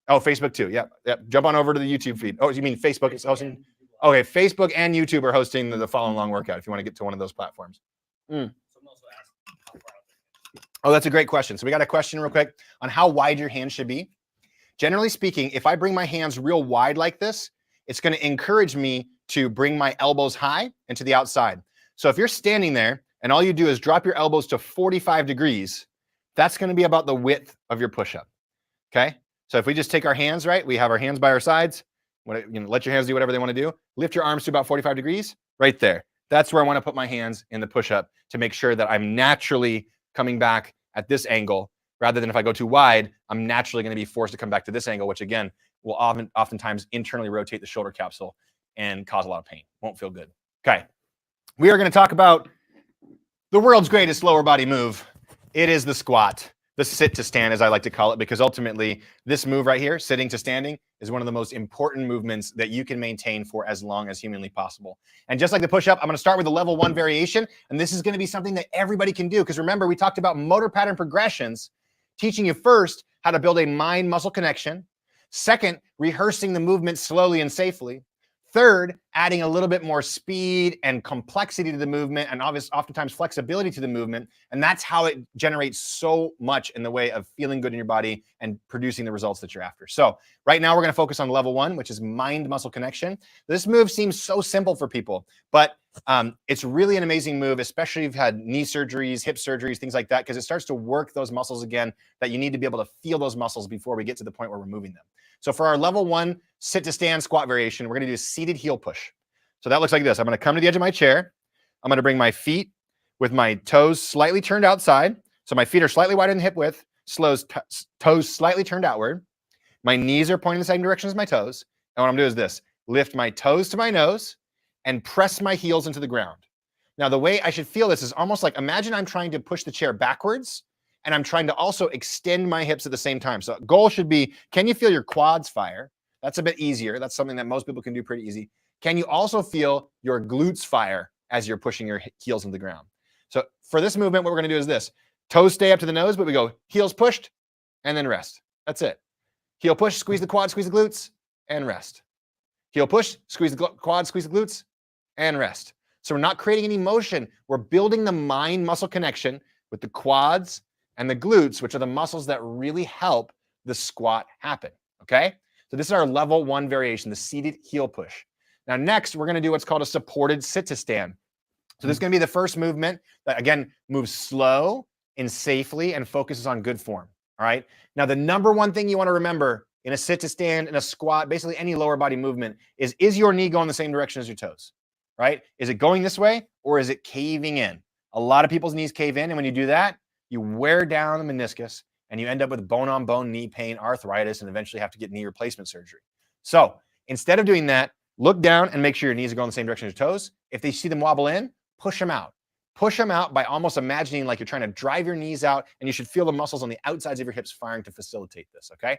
Oh, Facebook too, yep. Jump on over to the YouTube feed. Oh, you mean Facebook is hosting? Okay, Facebook and YouTube are hosting the follow-along workout if you want to get to one of those platforms. Oh, that's a great question. So we got a question real quick on how wide your hands should be. Generally speaking, if I bring my hands real wide like this, it's going to encourage me to bring my elbows high and to the outside. So if you're standing there and all you do is drop your elbows to 45 degrees, that's going to be about the width of your push-up, okay? So if we just take our hands, right, we have our hands by our sides. Let your hands do whatever they want to do. Lift your arms to about 45 degrees, right there. That's where I want to put my hands in the push-up to make sure that I'm naturally coming back at this angle, rather than if I go too wide, I'm naturally going to be forced to come back to this angle, which again, will oftentimes internally rotate the shoulder capsule and cause a lot of pain. Won't feel good. Okay. We are going to talk about the world's greatest lower body move. It is the squat. the sit to stand, as I like to call it, because ultimately this move right here, sitting to standing, is one of the most important movements that you can maintain for as long as humanly possible. And just like the push-up, I'm going to start with the level 1 variation, and this is going to be something that everybody can do, because remember, we talked about motor pattern progressions, teaching you first how to build a mind-muscle connection. Second, rehearsing the movement slowly and safely. Third, adding a little bit more speed and complexity to the movement, and oftentimes flexibility to the movement. And that's how it generates so much in the way of feeling good in your body and producing the results that you're after. So right now we're going to focus on level 1, which is mind-muscle connection. This move seems so simple for people, but it's really an amazing move, especially if you've had knee surgeries, hip surgeries, things like that, because it starts to work those muscles again that you need to be able to feel those muscles before we get to the point where we're moving them. So for our level 1 sit to stand squat variation, we're going to do a seated heel push. So that looks like this. I'm going to come to the edge of my chair. I'm going to bring my feet with my toes slightly turned outside. So my feet are slightly wider than hip width, toes slightly turned outward. My knees are pointing the same direction as my toes. And what I'm going to do is this: lift my toes to my nose and press my heels into the ground. Now, the way I should feel this is almost like, imagine I'm trying to push the chair backwards, and I'm trying to also extend my hips at the same time. So goal should be, can you feel your quads fire? That's a bit easier. That's something that most people can do pretty easy. Can you also feel your glutes fire as you're pushing your heels into the ground? So for this movement, what we're going to do is this: toes stay up to the nose, but we go heels pushed and then rest. That's it. Heel push, squeeze the quads, squeeze the glutes, and rest. Heel push, squeeze the quads, squeeze the glutes, and rest. So we're not creating any motion. We're building the mind-muscle connection with the quads and the glutes, which are the muscles that really help the squat happen, okay? So this is our level 1 variation, the seated heel push. Now next, we're going to do what's called a supported sit to stand. So this is going to be the first movement that, again, moves slow and safely and focuses on good form, all right? Now the number 1 thing you want to remember in a sit to stand, in a squat, basically any lower body movement, is your knee going the same direction as your toes, right? Is it going this way or is it caving in? A lot of people's knees cave in, and when you do that, you wear down the meniscus and you end up with bone-on-bone knee pain, arthritis, and eventually have to get knee replacement surgery. So instead of doing that, look down and make sure your knees are going the same direction as your toes. If they see them wobble in, push them out. Push them out by almost imagining like you're trying to drive your knees out, and you should feel the muscles on the outsides of your hips firing to facilitate this, okay?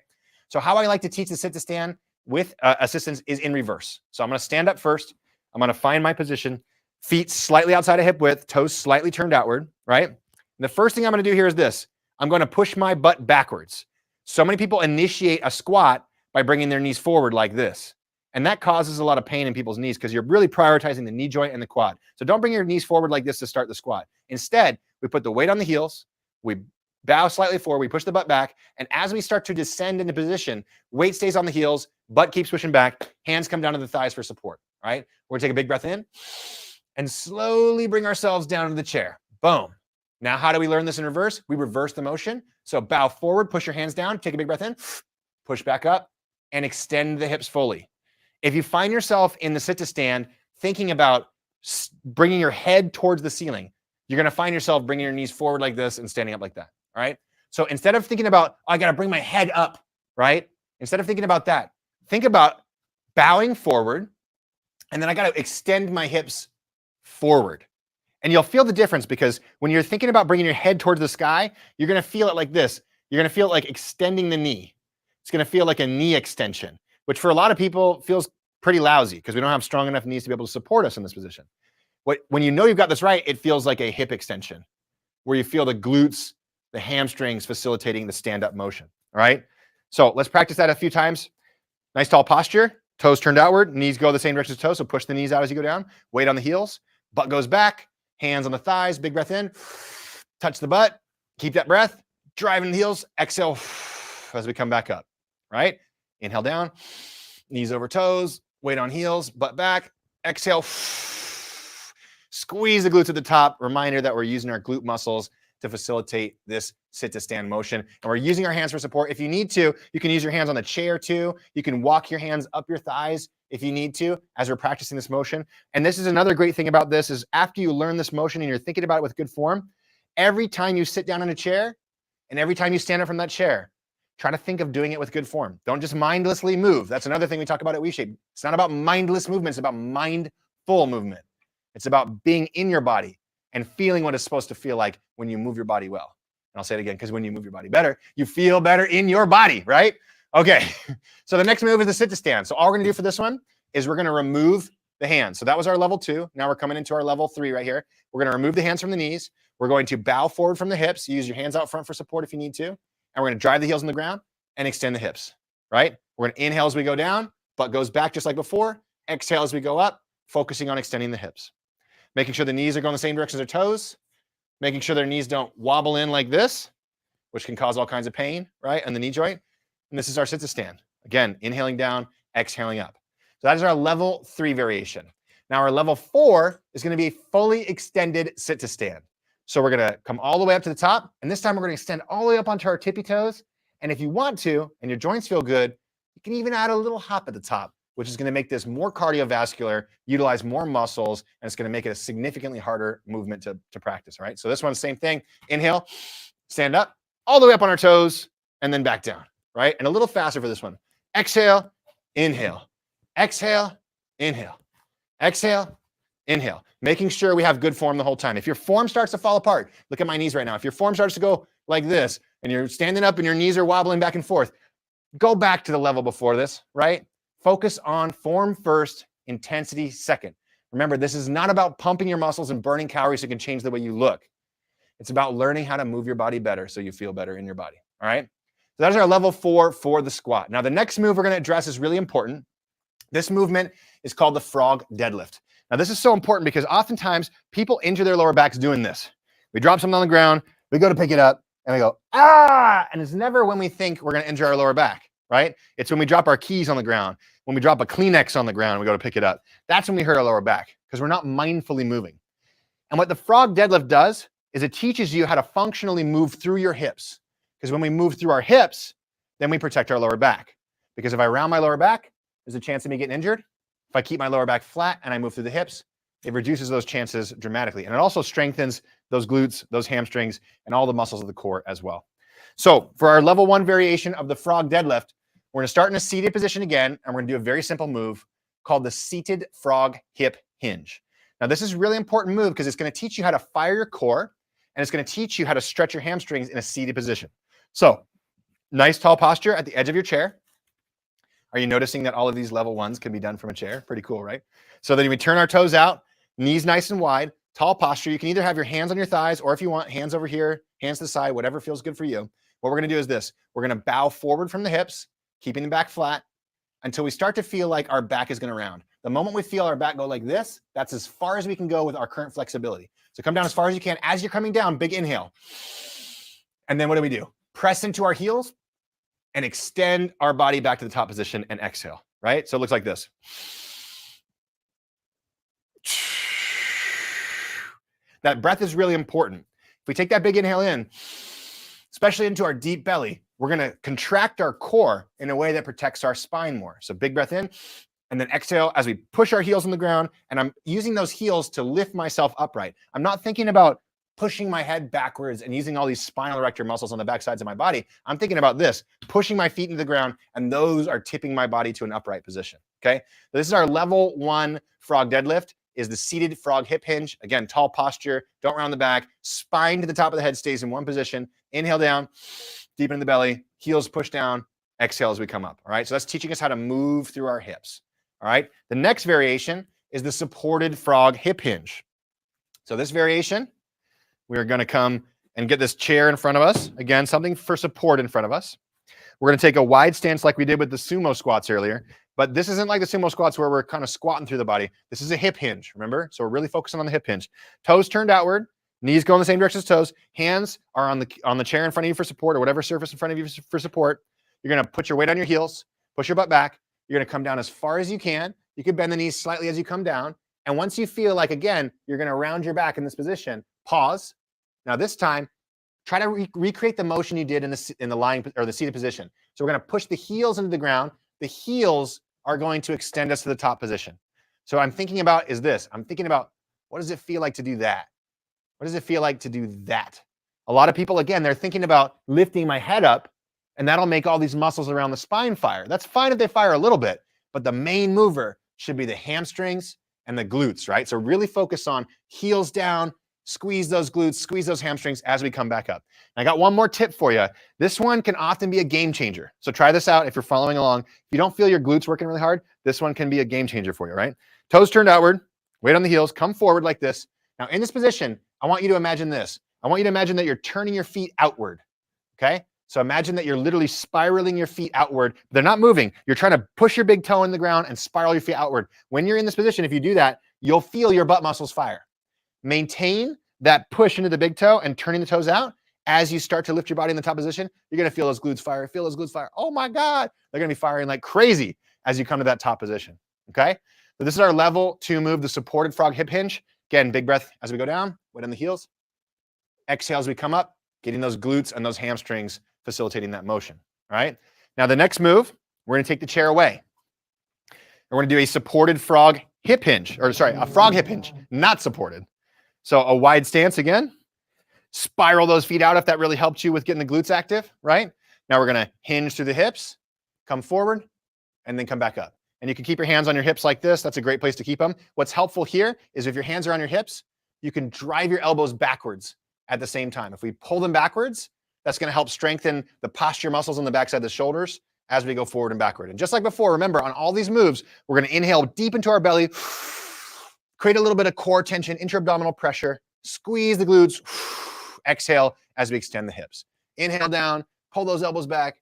So how I like to teach the sit to stand with assistance is in reverse. So I'm going to stand up first. I'm going to find my position, feet slightly outside of hip width, toes slightly turned outward, right? And the first thing I'm going to do here is this: I'm going to push my butt backwards. So many people initiate a squat by bringing their knees forward like this. And that causes a lot of pain in people's knees because you're really prioritizing the knee joint and the quad. So don't bring your knees forward like this to start the squat. Instead, we put the weight on the heels, we bow slightly forward, we push the butt back, and as we start to descend into position, weight stays on the heels, butt keeps pushing back, hands come down to the thighs for support, all right? We're gonna take a big breath in and slowly bring ourselves down to the chair. Boom. Now, how do we learn this in reverse? We reverse the motion. So bow forward, push your hands down, take a big breath in, push back up, and extend the hips fully. If you find yourself in the sit to stand thinking about bringing your head towards the ceiling, you're going to find yourself bringing your knees forward like this and standing up like that, all right? So instead of thinking about, oh, I got to bring my head up, right? Instead of thinking about that, think about bowing forward, and then I got to extend my hips forward. And you'll feel the difference, because when you're thinking about bringing your head towards the sky, you're going to feel it like this. You're going to feel it like extending the knee. It's going to feel like a knee extension, which for a lot of people feels pretty lousy because we don't have strong enough knees to be able to support us in this position. When you know you've got this right, it feels like a hip extension where you feel the glutes, the hamstrings facilitating the stand-up motion, all right? So let's practice that a few times. Nice tall posture, toes turned outward, knees go the same direction as toes, so push the knees out as you go down, weight on the heels, butt goes back, hands on the thighs, big breath in, touch the butt, keep that breath, driving the heels, exhale as we come back up, right? Inhale down, knees over toes, weight on heels, butt back, exhale, squeeze the glutes at the top. Reminder that we're using our glute muscles to facilitate this sit to stand motion. And we're using our hands for support. If you need to, you can use your hands on the chair too. You can walk your hands up your thighs if you need to as we're practicing this motion. And this is another great thing about this is after you learn this motion and you're thinking about it with good form, every time you sit down in a chair and every time you stand up from that chair, try to think of doing it with good form. Don't just mindlessly move. That's another thing we talk about at WeShape. It's not about mindless movement. It's about mindful movement. It's about being in your body and feeling what it's supposed to feel like when you move your body well. And I'll say it again, because when you move your body better, you feel better in your body, right? Okay, so the next move is the sit to stand. So all we're gonna do for this one is we're gonna remove the hands. So that was our level 2. Now we're coming into our level 3 right here. We're gonna remove the hands from the knees. We're going to bow forward from the hips. Use your hands out front for support if you need to. And we're gonna drive the heels on the ground and extend the hips, right? We're gonna inhale as we go down, butt goes back just like before. Exhale as we go up, focusing on extending the hips. Making sure the knees are going the same direction as their toes. Making sure their knees don't wobble in like this, which can cause all kinds of pain, right, on the knee joint. And this is our sit to stand. Again, inhaling down, exhaling up. So that is our level 3 variation. Now our level 4 is going to be a fully extended sit to stand. So we're going to come all the way up to the top, and this time we're going to extend all the way up onto our tippy toes. And if you want to, and your joints feel good, you can even add a little hop at the top, which is going to make this more cardiovascular, utilize more muscles, and it's going to make it a significantly harder movement to practice, all right? So this one's the same thing. Inhale, stand up, all the way up on our toes, and then back down, right? And a little faster for this one. Exhale, inhale. Exhale, inhale. Exhale, inhale. Making sure we have good form the whole time. If your form starts to fall apart, look at my knees right now. If your form starts to go like this, and you're standing up and your knees are wobbling back and forth, go back to the level before this, right? Focus on form first, intensity second. Remember, this is not about pumping your muscles and burning calories so you can change the way you look. It's about learning how to move your body better so you feel better in your body, all right? So that is our level 4 for the squat. Now, the next move we're going to address is really important. This movement is called the frog deadlift. Now, this is so important because oftentimes people injure their lower backs doing this. We drop something on the ground, we go to pick it up, and we go, ah! And it's never when we think we're going to injure our lower back, right? It's when we drop our keys on the ground, when we drop a Kleenex on the ground, we go to pick it up. That's when we hurt our lower back because we're not mindfully moving. And what the frog deadlift does is it teaches you how to functionally move through your hips. Because when we move through our hips, then we protect our lower back. Because if I round my lower back, there's a chance of me getting injured. If I keep my lower back flat and I move through the hips, it reduces those chances dramatically. And it also strengthens those glutes, those hamstrings, and all the muscles of the core as well. So for our level 1 variation of the frog deadlift, we're going to start in a seated position again, and we're going to do a very simple move called the seated frog hip hinge. Now, this is a really important move because it's going to teach you how to fire your core, and it's going to teach you how to stretch your hamstrings in a seated position. So nice tall posture at the edge of your chair. Are you noticing that all of these level 1s can be done from a chair? Pretty cool, right? So then we turn our toes out, knees nice and wide, tall posture. You can either have your hands on your thighs, or if you want, hands over here, hands to the side, whatever feels good for you. What we're going to do is this. We're going to bow forward from the hips, keeping the back flat until we start to feel like our back is going to round. The moment we feel our back go like this, that's as far as we can go with our current flexibility. So come down as far as you can. As you're coming down, big inhale. And then what do? Press into our heels and extend our body back to the top position and exhale, right? So it looks like this. That breath is really important. If we take that big inhale in, especially into our deep belly, we're going to contract our core in a way that protects our spine more. So big breath in, and then exhale as we push our heels on the ground, and I'm using those heels to lift myself upright. I'm not thinking about pushing my head backwards and using all these spinal erector muscles on the back sides of my body. I'm thinking about this, pushing my feet into the ground, and those are tipping my body to an upright position, okay? So this is our level 1 frog deadlift, is the seated frog hip hinge. Again, tall posture, don't round the back, spine to the top of the head stays in one position. Inhale down, deep in the belly, heels push down, exhale as we come up, all right? So that's teaching us how to move through our hips, all right? The next variation is the supported frog hip hinge. So this variation, we're gonna come and get this chair in front of us. Again, something for support in front of us. We're gonna take a wide stance like we did with the sumo squats earlier, but this isn't like the sumo squats where we're kind of squatting through the body. This is a hip hinge, remember? So we're really focusing on the hip hinge. Toes turned outward, knees go in the same direction as toes. Hands are on the chair in front of you for support, or whatever surface in front of you for support. You're gonna put your weight on your heels, push your butt back. You're gonna come down as far as you can. You can bend the knees slightly as you come down. And once you feel like, again, you're gonna round your back in this position, pause. Now this time, try to recreate the motion you did in the lying or the seated position. So we're gonna push the heels into the ground. The heels are going to extend us to the top position. So I'm thinking about I'm thinking about, what does it feel like to do that? What does it feel like to do that? A lot of people, again, they're thinking about lifting my head up, and that'll make all these muscles around the spine fire. That's fine if they fire a little bit, but the main mover should be the hamstrings and the glutes, right? So really focus on heels down, Squeeze those glutes, squeeze those hamstrings as we come back up. And I got one more tip for you. This one can often be a game changer. So try this out if you're following along. If you don't feel your glutes working really hard, this one can be a game changer for you, right? Toes turned outward, weight on the heels, come forward like this. Now in this position, I want you to imagine this. I want you to imagine that you're turning your feet outward, okay? So imagine that you're literally spiraling your feet outward. They're not moving. You're trying to push your big toe in the ground and spiral your feet outward. When you're in this position, if you do that, you'll feel your butt muscles fire. Maintain that push into the big toe and turning the toes out. As you start to lift your body in the top position, you're going to feel those glutes fire, feel those glutes fire. Oh my God, they're going to be firing like crazy as you come to that top position, okay? So this is our level 2 move, the supported frog hip hinge. Again, big breath as we go down, weight on the heels. Exhale as we come up, getting those glutes and those hamstrings facilitating that motion, all right? Now the next move, we're going to take the chair away. And we're going to do a supported frog hip hinge, or sorry, a frog hip hinge, not supported. So a wide stance again, spiral those feet out if that really helped you with getting the glutes active, right? Now we're going to hinge through the hips, come forward, and then come back up. And you can keep your hands on your hips like this. That's a great place to keep them. What's helpful here is if your hands are on your hips, you can drive your elbows backwards at the same time. If we pull them backwards, that's going to help strengthen the posture muscles on the backside of the shoulders as we go forward and backward. And just like before, remember on all these moves, we're going to inhale deep into our belly, create a little bit of core tension, intra-abdominal pressure, squeeze the glutes, exhale as we extend the hips. Inhale down, pull those elbows back,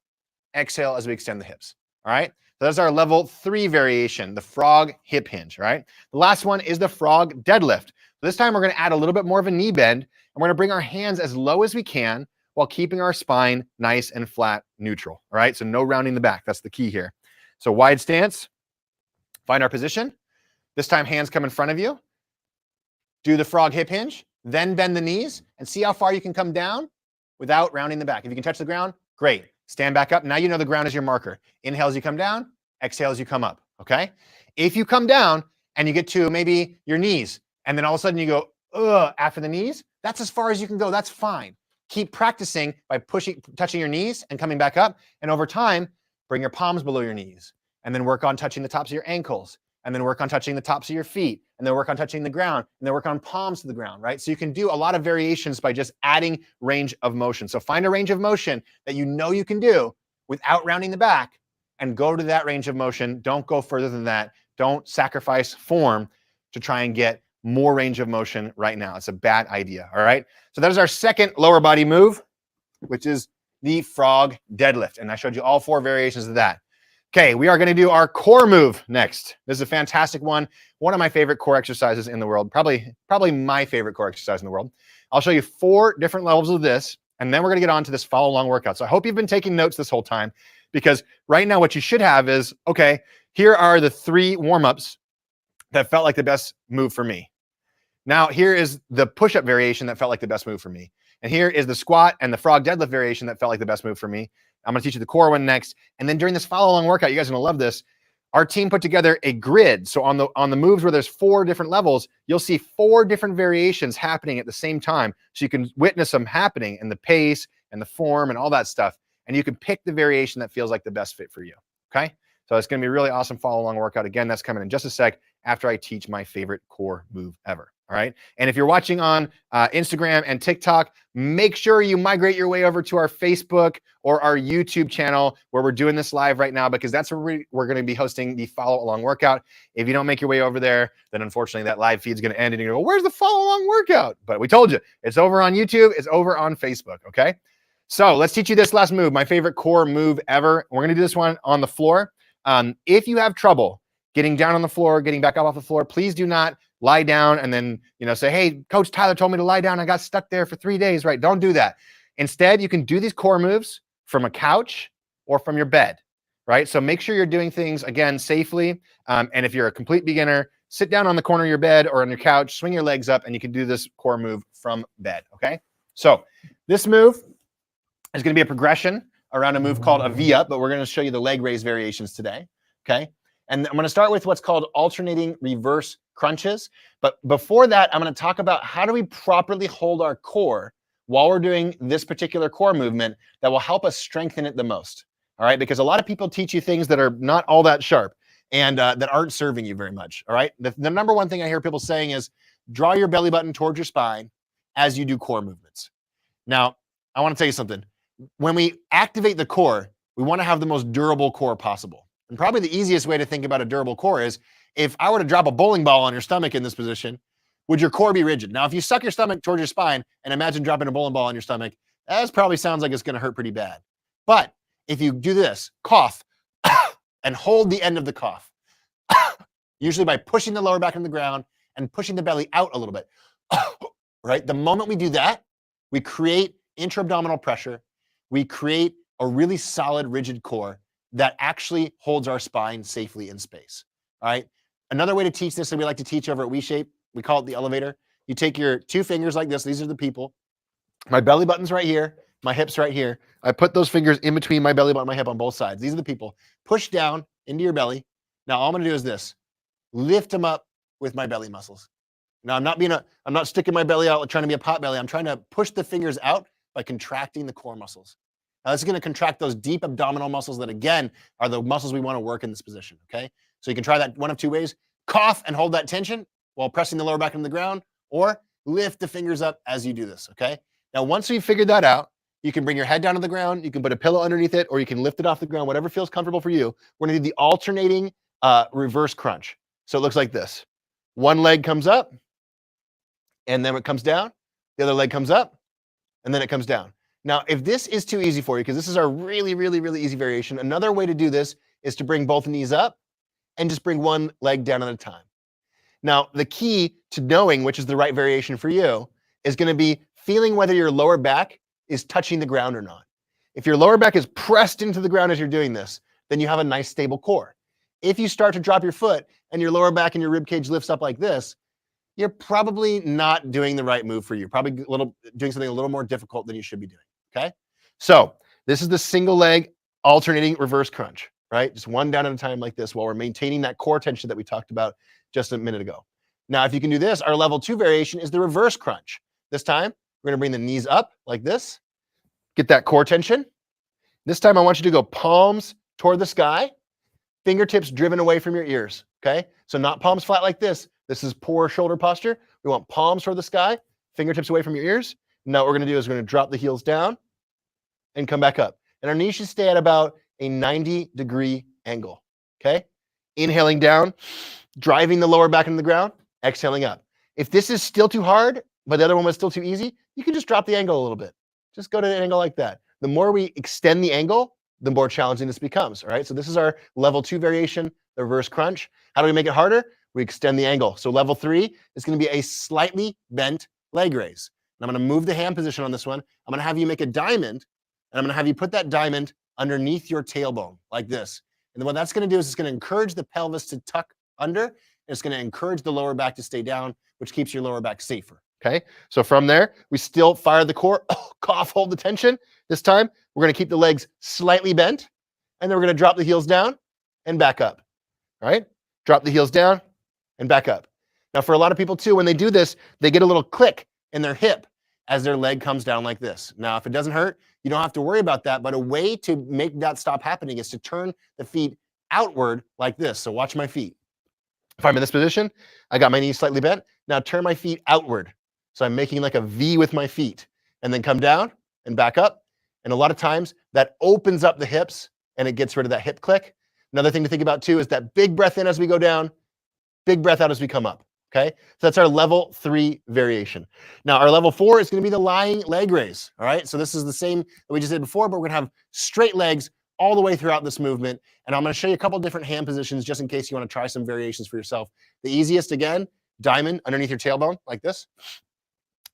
exhale as we extend the hips, all right? So that's our level 3 variation, the frog hip hinge, all right? The last one is the frog deadlift. So this time we're gonna add a little bit more of a knee bend, and we're gonna bring our hands as low as we can while keeping our spine nice and flat, neutral, all right? So no rounding the back, that's the key here. So wide stance, find our position. This time hands come in front of you. Do the frog hip hinge, then bend the knees and see how far you can come down without rounding the back. If you can touch the ground, great. Stand back up. Now you know the ground is your marker. Inhale as you come down, exhale as you come up, okay? If you come down and you get to maybe your knees and then all of a sudden you go, ugh, after the knees, that's as far as you can go. That's fine. Keep practicing by touching your knees and coming back up. And over time, bring your palms below your knees and then work on touching the tops of your ankles and then work on touching the tops of your feet and then work on touching the ground and then work on palms to the ground, right? So you can do a lot of variations by just adding range of motion. So find a range of motion that you know you can do without rounding the back and go to that range of motion. Don't go further than that. Don't sacrifice form to try and get more range of motion right now. It's a bad idea, all right? So that is our second lower body move, which is the frog deadlift. And I showed you all 4 variations of that. Okay, we are going to do our core move next. This is a fantastic one of my favorite core exercises in the world, probably my favorite core exercise in the world. I'll show you 4 different levels of this, and then we're going to get on to this follow along workout. So I hope you've been taking notes this whole time, because right now what you should have is, okay, here are the 3 warm-ups that felt like the best move for me. Now here is the push-up variation that felt like the best move for me. And here is the squat and the frog deadlift variation that felt like the best move for me. I'm gonna teach you the core one next. And then during this follow-along workout, you guys are gonna love this. Our team put together a grid. So on the moves where there's 4 different levels, you'll see 4 different variations happening at the same time. So you can witness them happening in the pace and the form and all that stuff. And you can pick the variation that feels like the best fit for you, okay? So it's gonna be a really awesome follow-along workout. Again, that's coming in just a sec after I teach my favorite core move ever. All right. And if you're watching on Instagram and TikTok, make sure you migrate your way over to our Facebook or our YouTube channel where we're doing this live right now, because that's where we're going to be hosting the follow along workout. If you don't make your way over there, then unfortunately that live feed is going to end and you're going to go, where's the follow along workout? But we told you, it's over on YouTube. It's over on Facebook. Okay. So let's teach you this last move, my favorite core move ever. We're going to do this one on the floor. If you have trouble getting down on the floor, getting back up off the floor, please do not lie down and then, say, hey, Coach Tyler told me to lie down. I got stuck there for 3 days, right? Don't do that. Instead, you can do these core moves from a couch or from your bed, right? So make sure you're doing things, again, safely. And if you're a complete beginner, sit down on the corner of your bed or on your couch, swing your legs up, and you can do this core move from bed, okay? So this move is going to be a progression around a move called a V-up, but we're going to show you the leg raise variations today, okay? And I'm going to start with what's called alternating reverse crunches. But before that, I'm going to talk about how do we properly hold our core while we're doing this particular core movement that will help us strengthen it the most. All right, because a lot of people teach you things that are not all that sharp and that aren't serving you very much. All right, the number one thing I hear people saying is draw your belly button towards your spine as you do core movements. Now, I want to tell you something. When we activate the core, we want to have the most durable core possible. And probably the easiest way to think about a durable core is if I were to drop a bowling ball on your stomach in this position, would your core be rigid? Now, if you suck your stomach towards your spine and imagine dropping a bowling ball on your stomach, that probably sounds like it's going to hurt pretty bad. But if you do this, cough, and hold the end of the cough, usually by pushing the lower back on the ground and pushing the belly out a little bit, right? The moment we do that, we create intra-abdominal pressure. We create a really solid, rigid core that actually holds our spine safely in space, all right? Another way to teach this that we like to teach over at WeShape, we call it the elevator. You take your 2 fingers like this. These are the people. My belly button's right here. My hip's right here. I put those fingers in between my belly button and my hip on both sides. These are the people. Push down into your belly. Now, all I'm going to do is this. Lift them up with my belly muscles. Now, I'm not sticking my belly out like trying to be a pot belly. I'm trying to push the fingers out by contracting the core muscles. Now, this is going to contract those deep abdominal muscles that, again, are the muscles we want to work in this position, okay? So you can try that one of 2 ways. Cough and hold that tension while pressing the lower back into the ground, or lift the fingers up as you do this, okay? Now, once we've figured that out, you can bring your head down to the ground, you can put a pillow underneath it, or you can lift it off the ground, whatever feels comfortable for you. We're going to do the alternating reverse crunch. So it looks like this. One leg comes up, and then it comes down. The other leg comes up, and then it comes down. Now, if this is too easy for you, because this is our really, really, really easy variation, another way to do this is to bring both knees up and just bring one leg down at a time. Now, the key to knowing which is the right variation for you is going to be feeling whether your lower back is touching the ground or not. If your lower back is pressed into the ground as you're doing this, then you have a nice stable core. If you start to drop your foot and your lower back and your rib cage lifts up like this, you're probably not doing the right move for you. Probably doing something a little more difficult than you should be doing, okay? So this is the single leg alternating reverse crunch, right? Just one down at a time like this while we're maintaining that core tension that we talked about just a minute ago. Now, if you can do this, our level 2 variation is the reverse crunch. This time, we're going to bring the knees up like this, get that core tension. This time, I want you to go palms toward the sky, fingertips driven away from your ears, okay? So not palms flat like this. This is poor shoulder posture. We want palms toward the sky, fingertips away from your ears. Now what we're going to do is we're going to drop the heels down and come back up. And our knees should stay at about a 90-degree angle, okay? Inhaling down, driving the lower back into the ground, exhaling up. If this is still too hard, but the other one was still too easy, you can just drop the angle a little bit. Just go to an angle like that. The more we extend the angle, the more challenging this becomes, all right? So this is our level 2 variation, the reverse crunch. How do we make it harder? We extend the angle. So level 3 is going to be a slightly bent leg raise. And I'm going to move the hand position on this one. I'm going to have you make a diamond, and I'm going to have you put that diamond underneath your tailbone like this. And then what that's going to do is it's going to encourage the pelvis to tuck under, and it's going to encourage the lower back to stay down, which keeps your lower back safer, okay? So from there, we still fire the core, cough, hold the tension. This time, we're going to keep the legs slightly bent, and then we're going to drop the heels down and back up, all right? Drop the heels down and back up. Now, for a lot of people too, when they do this, they get a little click in their hip as their leg comes down like this. Now, if it doesn't hurt, you don't have to worry about that, but a way to make that stop happening is to turn the feet outward like this. So watch my feet. If I'm in this position, I got my knees slightly bent. Now turn my feet outward. So I'm making like a V with my feet, and then come down and back up. And a lot of times that opens up the hips and it gets rid of that hip click. Another thing to think about too is that big breath in as we go down, big breath out as we come up, okay? So that's our level 3 variation. Now our level 4 is gonna be the lying leg raise, all right? So this is the same that we just did before, but we're gonna have straight legs all the way throughout this movement. And I'm gonna show you a couple different hand positions just in case you wanna try some variations for yourself. The easiest, again, diamond underneath your tailbone, like this.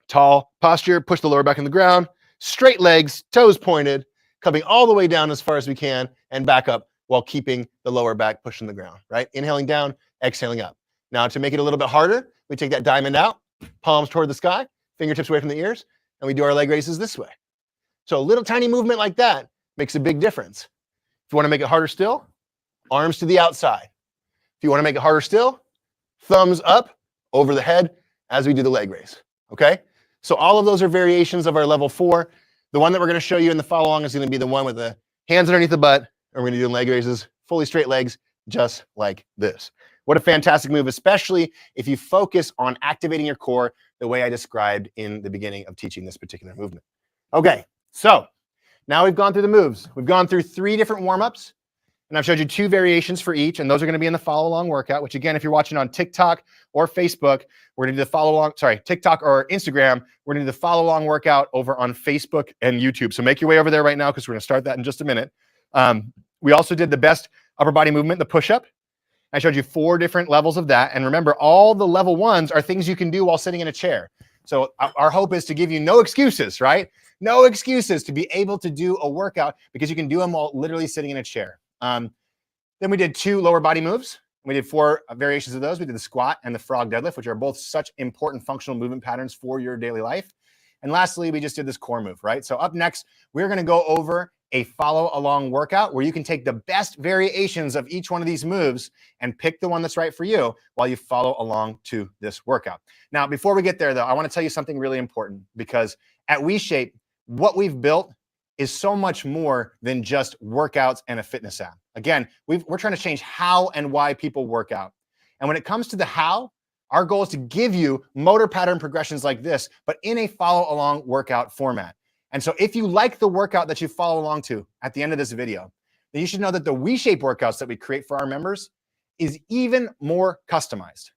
Tall posture, push the lower back in the ground, straight legs, toes pointed, coming all the way down as far as we can, and back up while keeping the lower back pushing the ground, right? Inhaling down, exhaling up. Now, to make it a little bit harder, we take that diamond out, palms toward the sky, fingertips away from the ears, and we do our leg raises this way. So a little tiny movement like that makes a big difference. If you want to make it harder still, arms to the outside. If you want to make it harder still, thumbs up over the head as we do the leg raise, okay? So all of those are variations of our level 4. The one that we're going to show you in the follow along is going to be the one with the hands underneath the butt, and we're going to do leg raises, fully straight legs, just like this. What a fantastic move, especially if you focus on activating your core the way I described in the beginning of teaching this particular movement. Okay, so now we've gone through the moves. We've gone through 3 different warm-ups, and I've showed you 2 variations for each, and those are gonna be in the follow-along workout, which again, if you're watching on TikTok or Facebook, we're gonna do the follow-along, TikTok or Instagram, we're gonna do the follow-along workout over on Facebook and YouTube. So make your way over there right now because we're gonna start that in just a minute. We also did the best upper body movement, the push-up. I showed you 4 different levels of that. And remember, all the level 1s are things you can do while sitting in a chair. So our hope is to give you no excuses, right? No excuses to be able to do a workout because you can do them while literally sitting in a chair. Then we did 2 lower body moves. We did 4 variations of those. We did the squat and the frog deadlift, which are both such important functional movement patterns for your daily life. And lastly, we just did this core move, right? So up next, we're gonna go over a follow along workout where you can take the best variations of each one of these moves and pick the one that's right for you while you follow along to this workout. Now, before we get there though, I wanna tell you something really important because at WeShape, what we've built is so much more than just workouts and a fitness app. Again, we're trying to change how and why people work out. And when it comes to the how, our goal is to give you motor pattern progressions like this, but in a follow along workout format. And so if you like the workout that you follow along to at the end of this video, then you should know that the WeShape workouts that we create for our members is even more customized.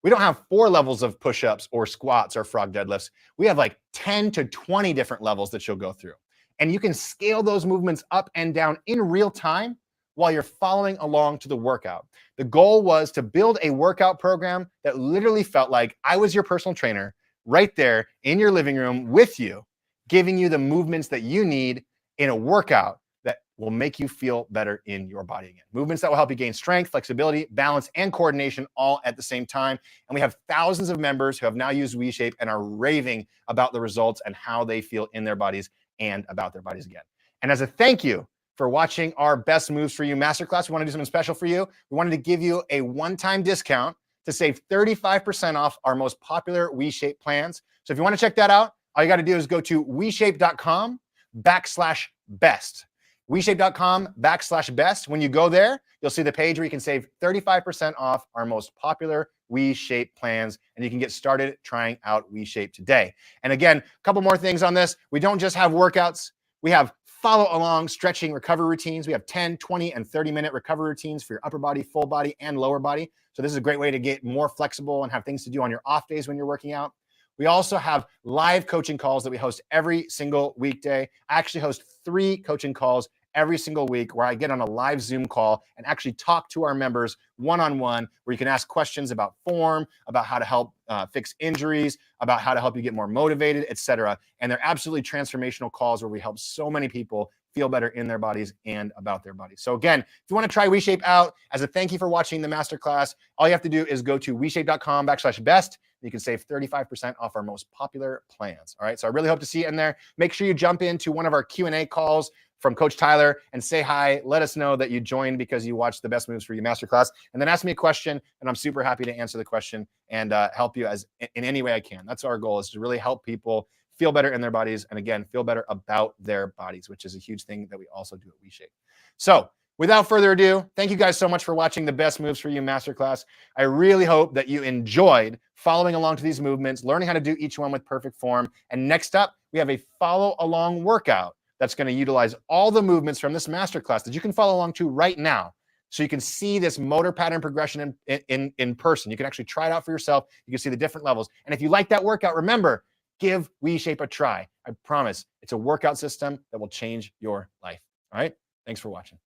We don't have 4 levels of push-ups or squats or frog deadlifts. We have like 10 to 20 different levels that you'll go through. And you can scale those movements up and down in real time while you're following along to the workout. The goal was to build a workout program that literally felt like I was your personal trainer right there in your living room with you, giving you the movements that you need in a workout that will make you feel better in your body again. Movements that will help you gain strength, flexibility, balance, and coordination all at the same time. And we have thousands of members who have now used WeShape and are raving about the results and how they feel in their bodies and about their bodies again. And as a thank you for watching our Best Moves for You Masterclass, we want to do something special for you. We wanted to give you a one-time discount to save 35% off our most popular WeShape plans. So if you want to check that out, all you got to do is go to WeShape.com/best. WeShape.com/best. When you go there, you'll see the page where you can save 35% off our most popular WeShape plans, and you can get started trying out WeShape today. And again, a couple more things on this. We don't just have workouts. We have follow along stretching recovery routines. We have 10, 20, and 30-minute recovery routines for your upper body, full body, and lower body. So this is a great way to get more flexible and have things to do on your off days when you're working out. We also have live coaching calls that we host every single weekday. I actually host 3 coaching calls every single week where I get on a live Zoom call and actually talk to our members one-on-one, where you can ask questions about form, about how to help fix injuries, about how to help you get more motivated, etc. And they're absolutely transformational calls where we help so many people feel better in their bodies and about their bodies. So again, if you want to try WeShape out, as a thank you for watching the masterclass, all you have to do is go to WeShape.com/best. You can save 35% off our most popular plans. All right. So I really hope to see you in there. Make sure you jump into one of our Q&A calls from Coach Tyler and say hi. Let us know that you joined because you watched the Best Moves for You Masterclass, and then ask me a question, and I'm super happy to answer the question and help you in any way I can. That's our goal, is to really help people feel better in their bodies, and again, feel better about their bodies, which is a huge thing that we also do at WeShape. So without further ado, thank you guys so much for watching the Best Moves for You Masterclass. I really hope that you enjoyed following along to these movements, learning how to do each one with perfect form. And next up, we have a follow along workout that's going to utilize all the movements from this masterclass that you can follow along to right now. So you can see this motor pattern progression in person. You can actually try it out for yourself. You can see the different levels. And if you like that workout, remember, give WeShape a try. I promise it's a workout system that will change your life. All right. Thanks for watching.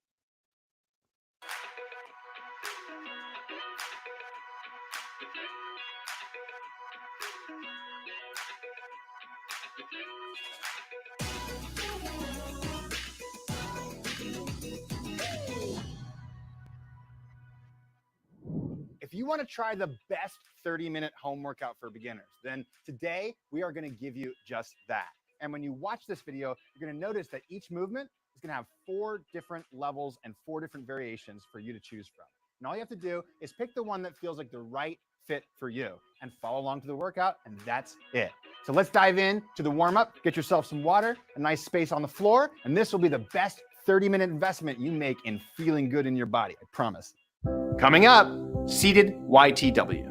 If you want to try the best 30-minute home workout for beginners, then today we are going to give you just that. And when you watch this video, you're going to notice that each movement is going to have 4 different levels and 4 different variations for you to choose from. And all you have to do is pick the one that feels like the right fit for you and follow along to the workout, and that's it. So let's dive in to the warm-up. Get yourself some water, a nice space on the floor, and this will be the best 30-minute investment you make in feeling good in your body, I promise. Coming up, seated YTW.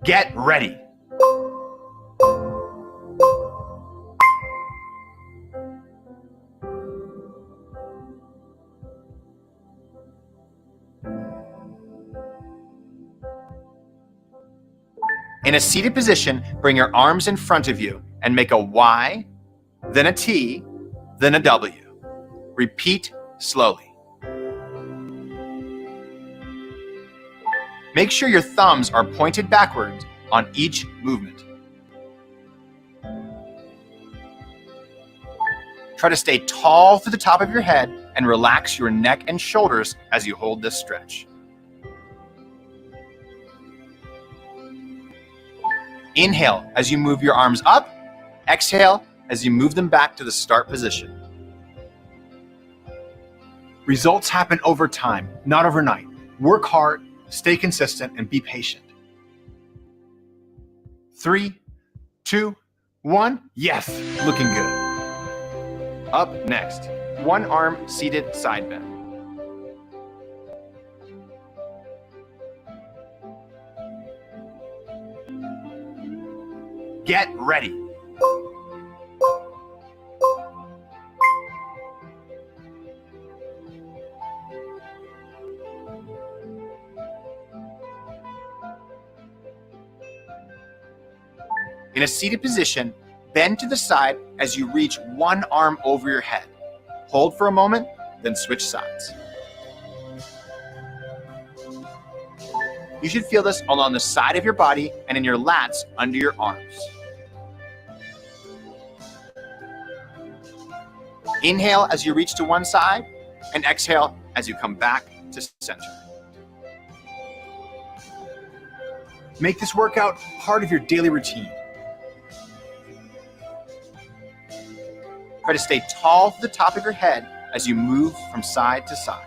Get ready. In a seated position, bring your arms in front of you and make a Y, then a T, then a W. Repeat slowly. Make sure your thumbs are pointed backwards on each movement. Try to stay tall through the top of your head and relax your neck and shoulders as you hold this stretch. Inhale as you move your arms up. Exhale as you move them back to the start position. Results happen over time, not overnight. Work hard, stay consistent, and be patient. 3, 2, 1. Yes, looking good. Up next, one arm seated side bend. Get ready. In a seated position, bend to the side as you reach one arm over your head. Hold for a moment, then switch sides. You should feel this along the side of your body and in your lats under your arms. Inhale as you reach to one side, and exhale as you come back to center. Make this workout part of your daily routine. Try to stay tall to the top of your head as you move from side to side.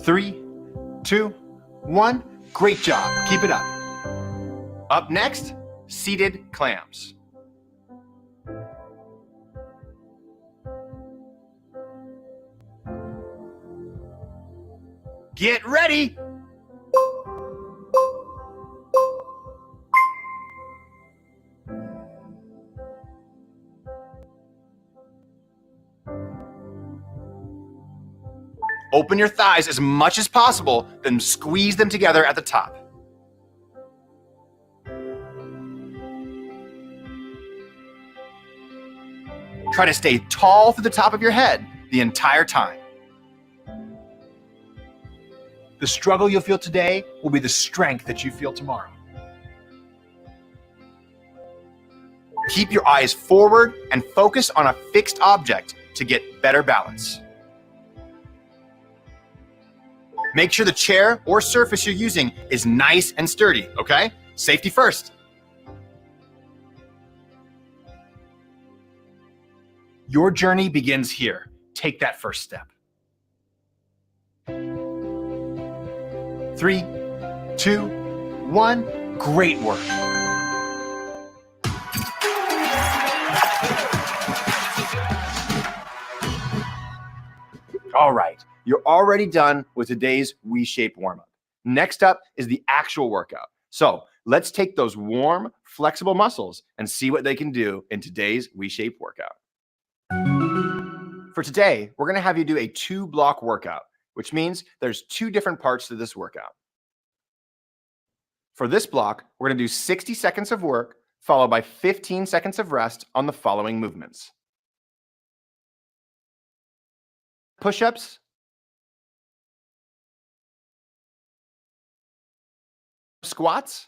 Three, two, one. Great job. Keep it up. Up next, seated clams. Get ready. Open your thighs as much as possible, then squeeze them together at the top. Try to stay tall through the top of your head the entire time. The struggle you'll feel today will be the strength that you feel tomorrow. Keep your eyes forward and focus on a fixed object to get better balance. Make sure the chair or surface you're using is nice and sturdy, okay? Safety first. Your journey begins here. Take that first step. 3, 2, 1. Great work. All right, you're already done with today's We-Shape warm-up. Next up is the actual workout. So let's take those warm, flexible muscles and see what they can do in today's We-Shape workout. For today, we're gonna have you do a 2-block workout, which means there's 2 different parts to this workout. For this block, we're gonna do 60 seconds of work, followed by 15 seconds of rest on the following movements. Push-ups, squats,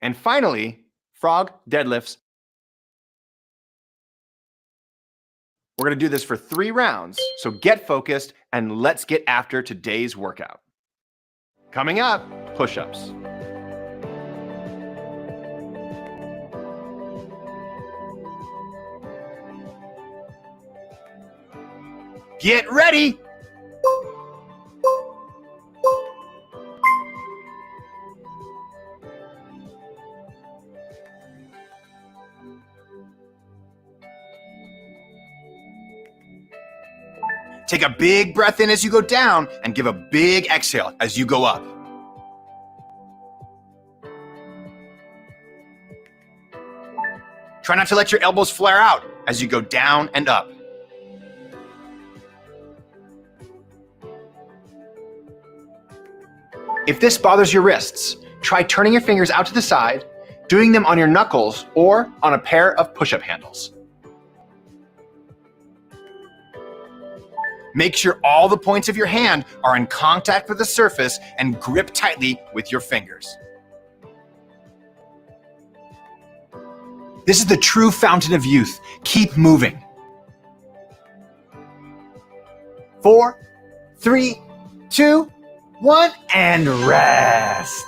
and finally, frog deadlifts. We're going to do this for 3 rounds, so get focused and let's get after today's workout. Coming up, push-ups. Get ready. Take a big breath in as you go down and give a big exhale as you go up. Try not to let your elbows flare out as you go down and up. If this bothers your wrists, try turning your fingers out to the side, doing them on your knuckles or on a pair of push-up handles. Make sure all the points of your hand are in contact with the surface and grip tightly with your fingers. This is the true fountain of youth. Keep moving. 4, 3, 2, 1, and rest.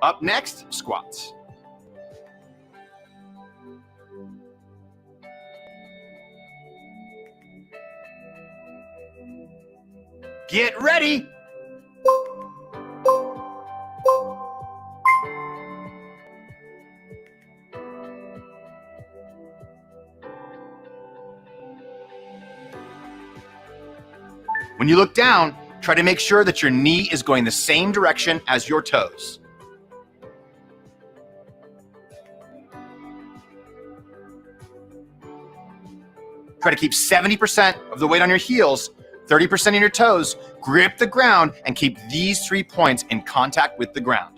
Up next, squats. Get ready. When you look down, try to make sure that your knee is going the same direction as your toes. Try to keep 70% of the weight on your heels, 30% on your toes, grip the ground, and keep these 3 points in contact with the ground.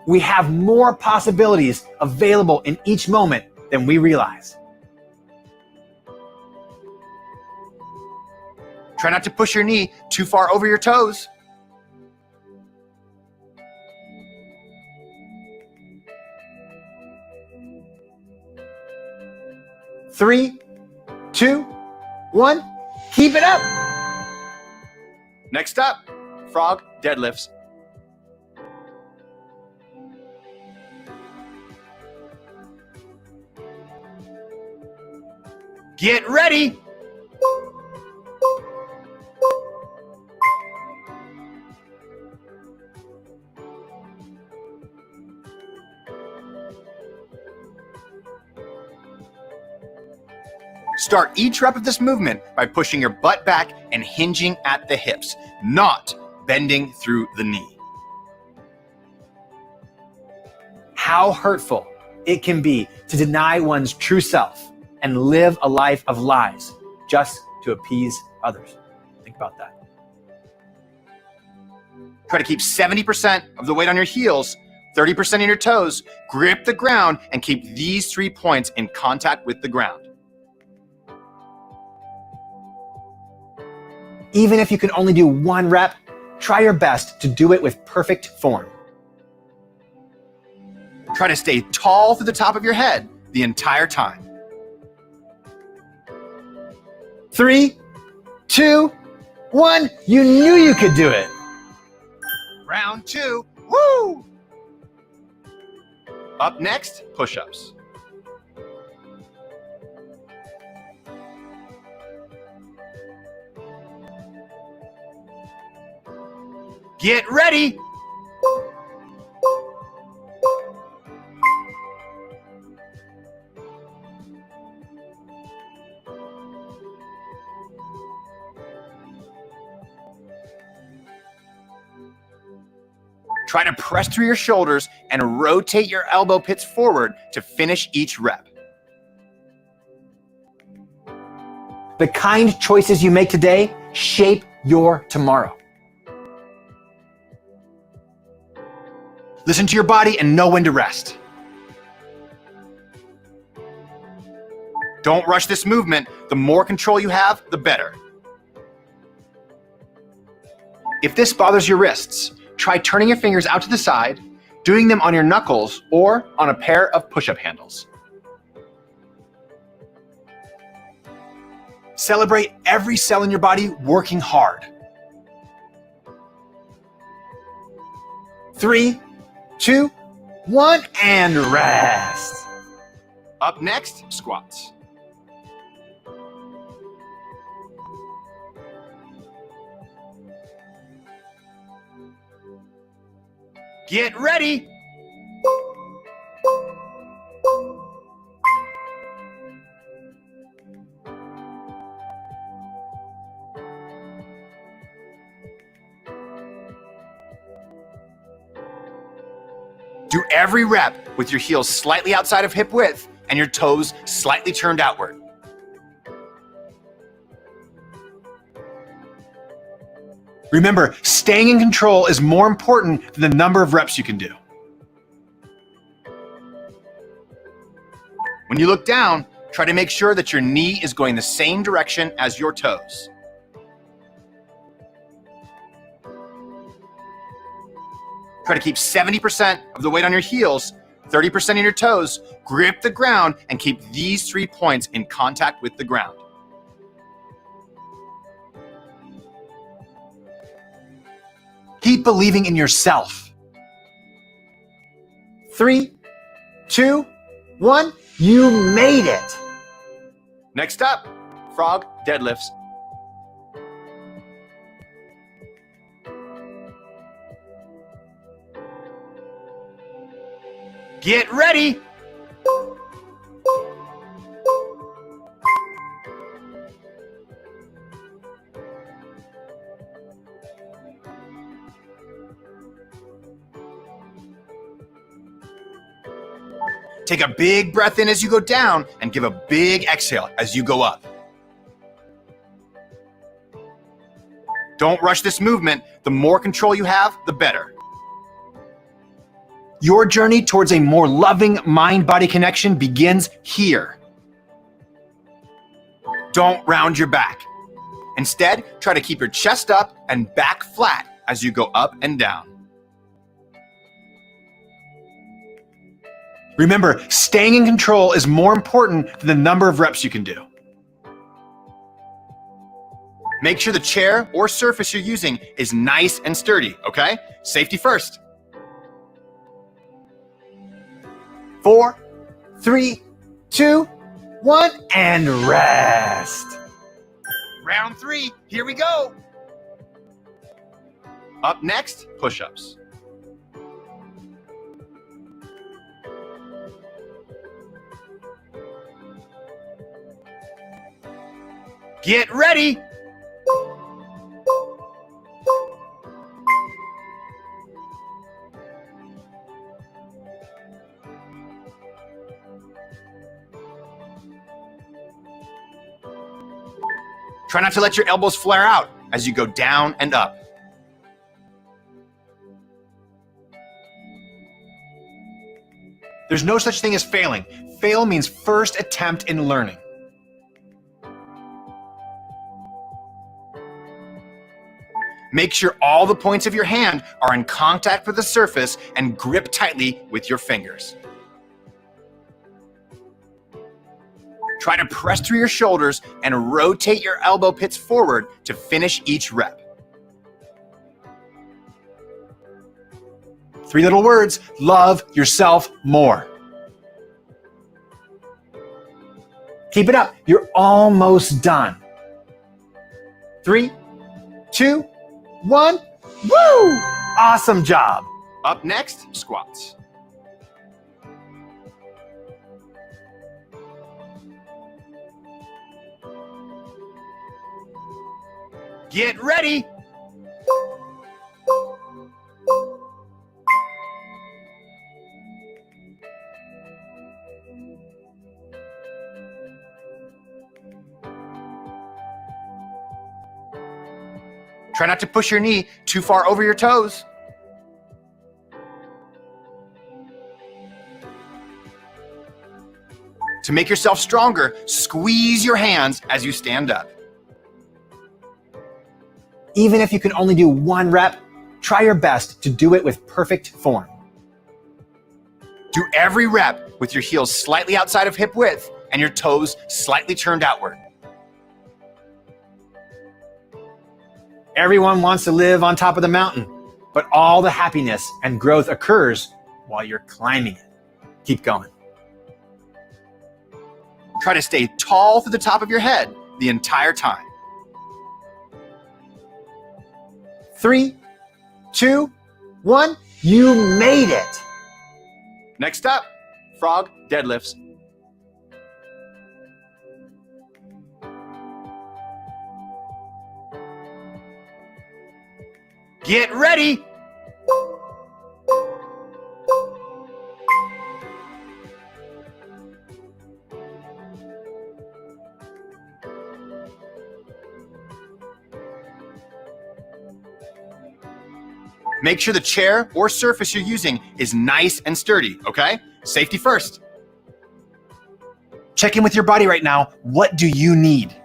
We have more possibilities available in each moment than we realize. Try not to push your knee too far over your toes. Three, 2, 1, keep it up. Next up, frog deadlifts. Get ready. Start each rep of this movement by pushing your butt back and hinging at the hips, not bending through the knee. How hurtful it can be to deny one's true self and live a life of lies just to appease others. Think about that. Try to keep 70% of the weight on your heels, 30% on your toes, grip the ground, and keep these 3 points in contact with the ground. Even if you can only do 1 rep, try your best to do it with perfect form. Try to stay tall through the top of your head the entire time. 3, 2, 1, you knew you could do it. Round 2, woo! Up next, push-ups. Get ready. Try to press through your shoulders and rotate your elbow pits forward to finish each rep. The kind choices you make today shape your tomorrow. Listen to your body and know when to rest. Don't rush this movement. The more control you have, the better. If this bothers your wrists, try turning your fingers out to the side, doing them on your knuckles or on a pair of push-up handles. Celebrate every cell in your body working hard. 3, 2, 1, and rest. Up next, squats. Get ready. Do every rep with your heels slightly outside of hip width and your toes slightly turned outward. Remember, staying in control is more important than the number of reps you can do. When you look down, try to make sure that your knee is going the same direction as your toes. Try to keep 70% of the weight on your heels, 30% on your toes, grip the ground, and keep these 3 points in contact with the ground. Keep believing in yourself. 3, 2, 1, you made it. Next up, frog deadlifts. Get ready. Take a big breath in as you go down and give a big exhale as you go up. Don't rush this movement. The more control you have, the better. Your journey towards a more loving mind-body connection begins here. Don't round your back. Instead, try to keep your chest up and back flat as you go up and down. Remember, staying in control is more important than the number of reps you can do. Make sure the chair or surface you're using is nice and sturdy, okay? Safety first. 4, 3, 2, 1, and rest. Round 3, here we go. Up next, push-ups. Get ready. Try not to let your elbows flare out as you go down and up. There's no such thing as failing. Fail means first attempt in learning. Make sure all the points of your hand are in contact with the surface and grip tightly with your fingers. Try to press through your shoulders and rotate your elbow pits forward to finish each rep. 3 little words: love yourself more. Keep it up. You're almost done. 3, 2, 1. Woo! Awesome job. Up next, squats. Get ready. Try not to push your knee too far over your toes. To make yourself stronger, squeeze your hands as you stand up. Even if you can only do 1 rep, try your best to do it with perfect form. Do every rep with your heels slightly outside of hip width and your toes slightly turned outward. Everyone wants to live on top of the mountain, but all the happiness and growth occurs while you're climbing it. Keep going. Try to stay tall to the top of your head the entire time. 3, 2, 1. You made it. Next up, frog deadlifts. Get ready. Make sure the chair or surface you're using is nice and sturdy, okay? Safety first. Check in with your body right now. What do you need?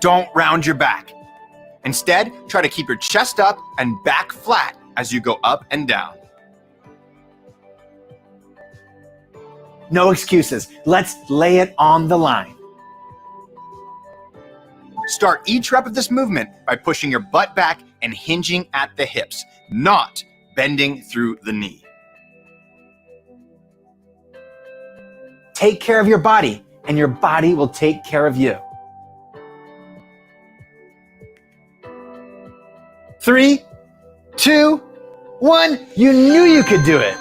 Don't round your back. Instead, try to keep your chest up and back flat as you go up and down. No excuses. Let's lay it on the line. Start each rep of this movement by pushing your butt back and hinging at the hips, not bending through the knee. Take care of your body, and your body will take care of you. 3, 2, 1. You knew you could do it.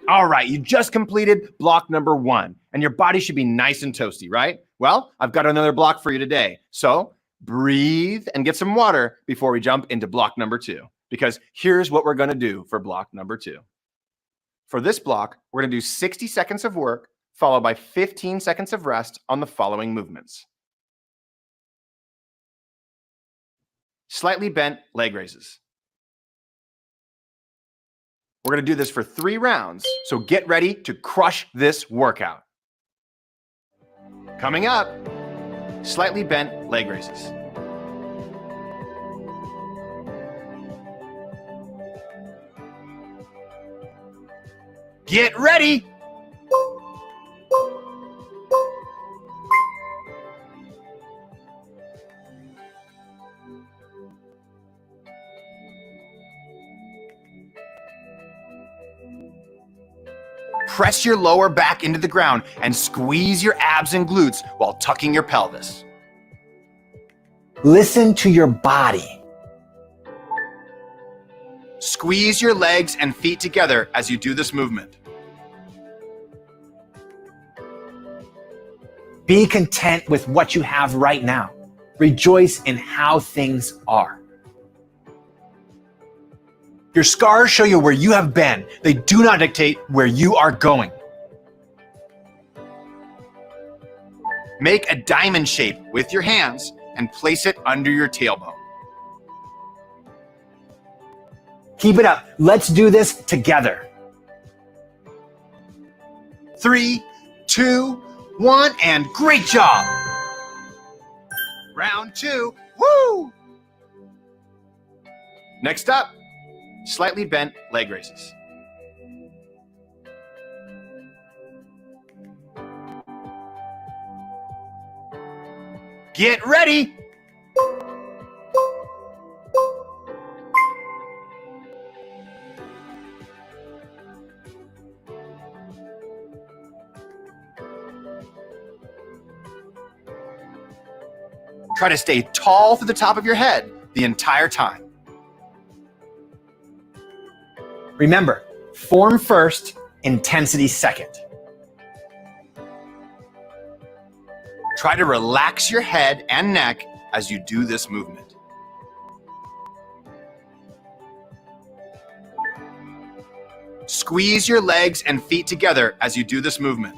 All right, you just completed block number 1, and your body should be nice and toasty, right? Well, I've got another block for you today. So breathe and get some water before we jump into block number 2, because here's what we're going to do for block number 2. For this block, we're going to do 60 seconds of work, followed by 15 seconds of rest on the following movements. Slightly bent leg raises. We're going to do this for 3 rounds, so get ready to crush this workout. Coming up, slightly bent leg raises. Get ready! Press your lower back into the ground and squeeze your abs and glutes while tucking your pelvis. Listen to your body. Squeeze your legs and feet together as you do this movement. Be content with what you have right now. Rejoice in how things are. Your scars show you where you have been. They do not dictate where you are going. Make a diamond shape with your hands and place it under your tailbone. Keep it up. Let's do this together. 3, 2, 1, and great job! Round 2, woo! Next up, slightly bent leg raises. Get ready! Try to stay tall to the top of your head the entire time. Remember, form first, intensity second. Try to relax your head and neck as you do this movement. Squeeze your legs and feet together as you do this movement.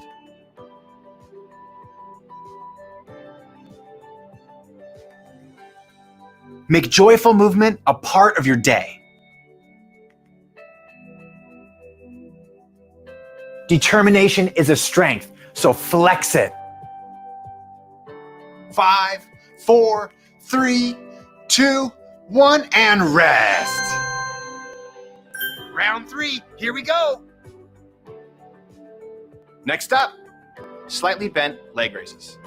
Make joyful movement a part of your day. Determination is a strength, so flex it. 5, 4, 3, 2, 1, and rest. Round 3, here we go. Next up, slightly bent leg raises.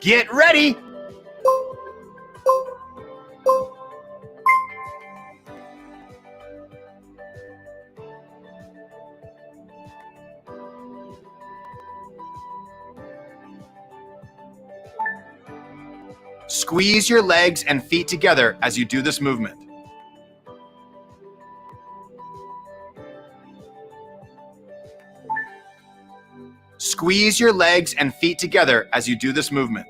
Get ready. Squeeze your legs and feet together as you do this movement. Squeeze your legs and feet together as you do this movement.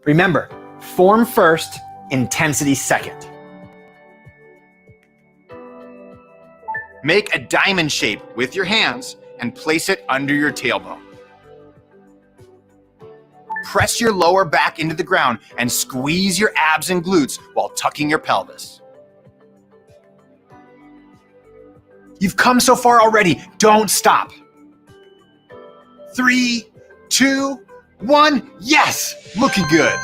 Remember, form first, intensity second. Make a diamond shape with your hands and place it under your tailbone. Press your lower back into the ground and squeeze your abs and glutes while tucking your pelvis. You've come so far already. Don't stop. 3, 2, 1. Yes, looking good.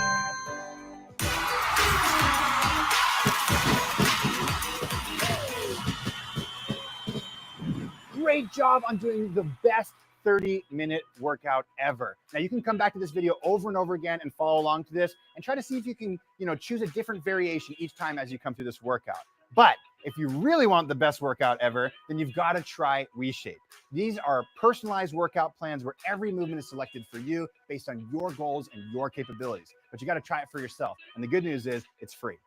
Great job on doing the best 30-minute workout ever. Now you can come back to this video over and over again and follow along to this and try to see if you can, choose a different variation each time as you come through this workout. But if you really want the best workout ever, then you've got to try WeShape. These are personalized workout plans where every movement is selected for you based on your goals and your capabilities. But you got to try it for yourself. And the good news is it's free.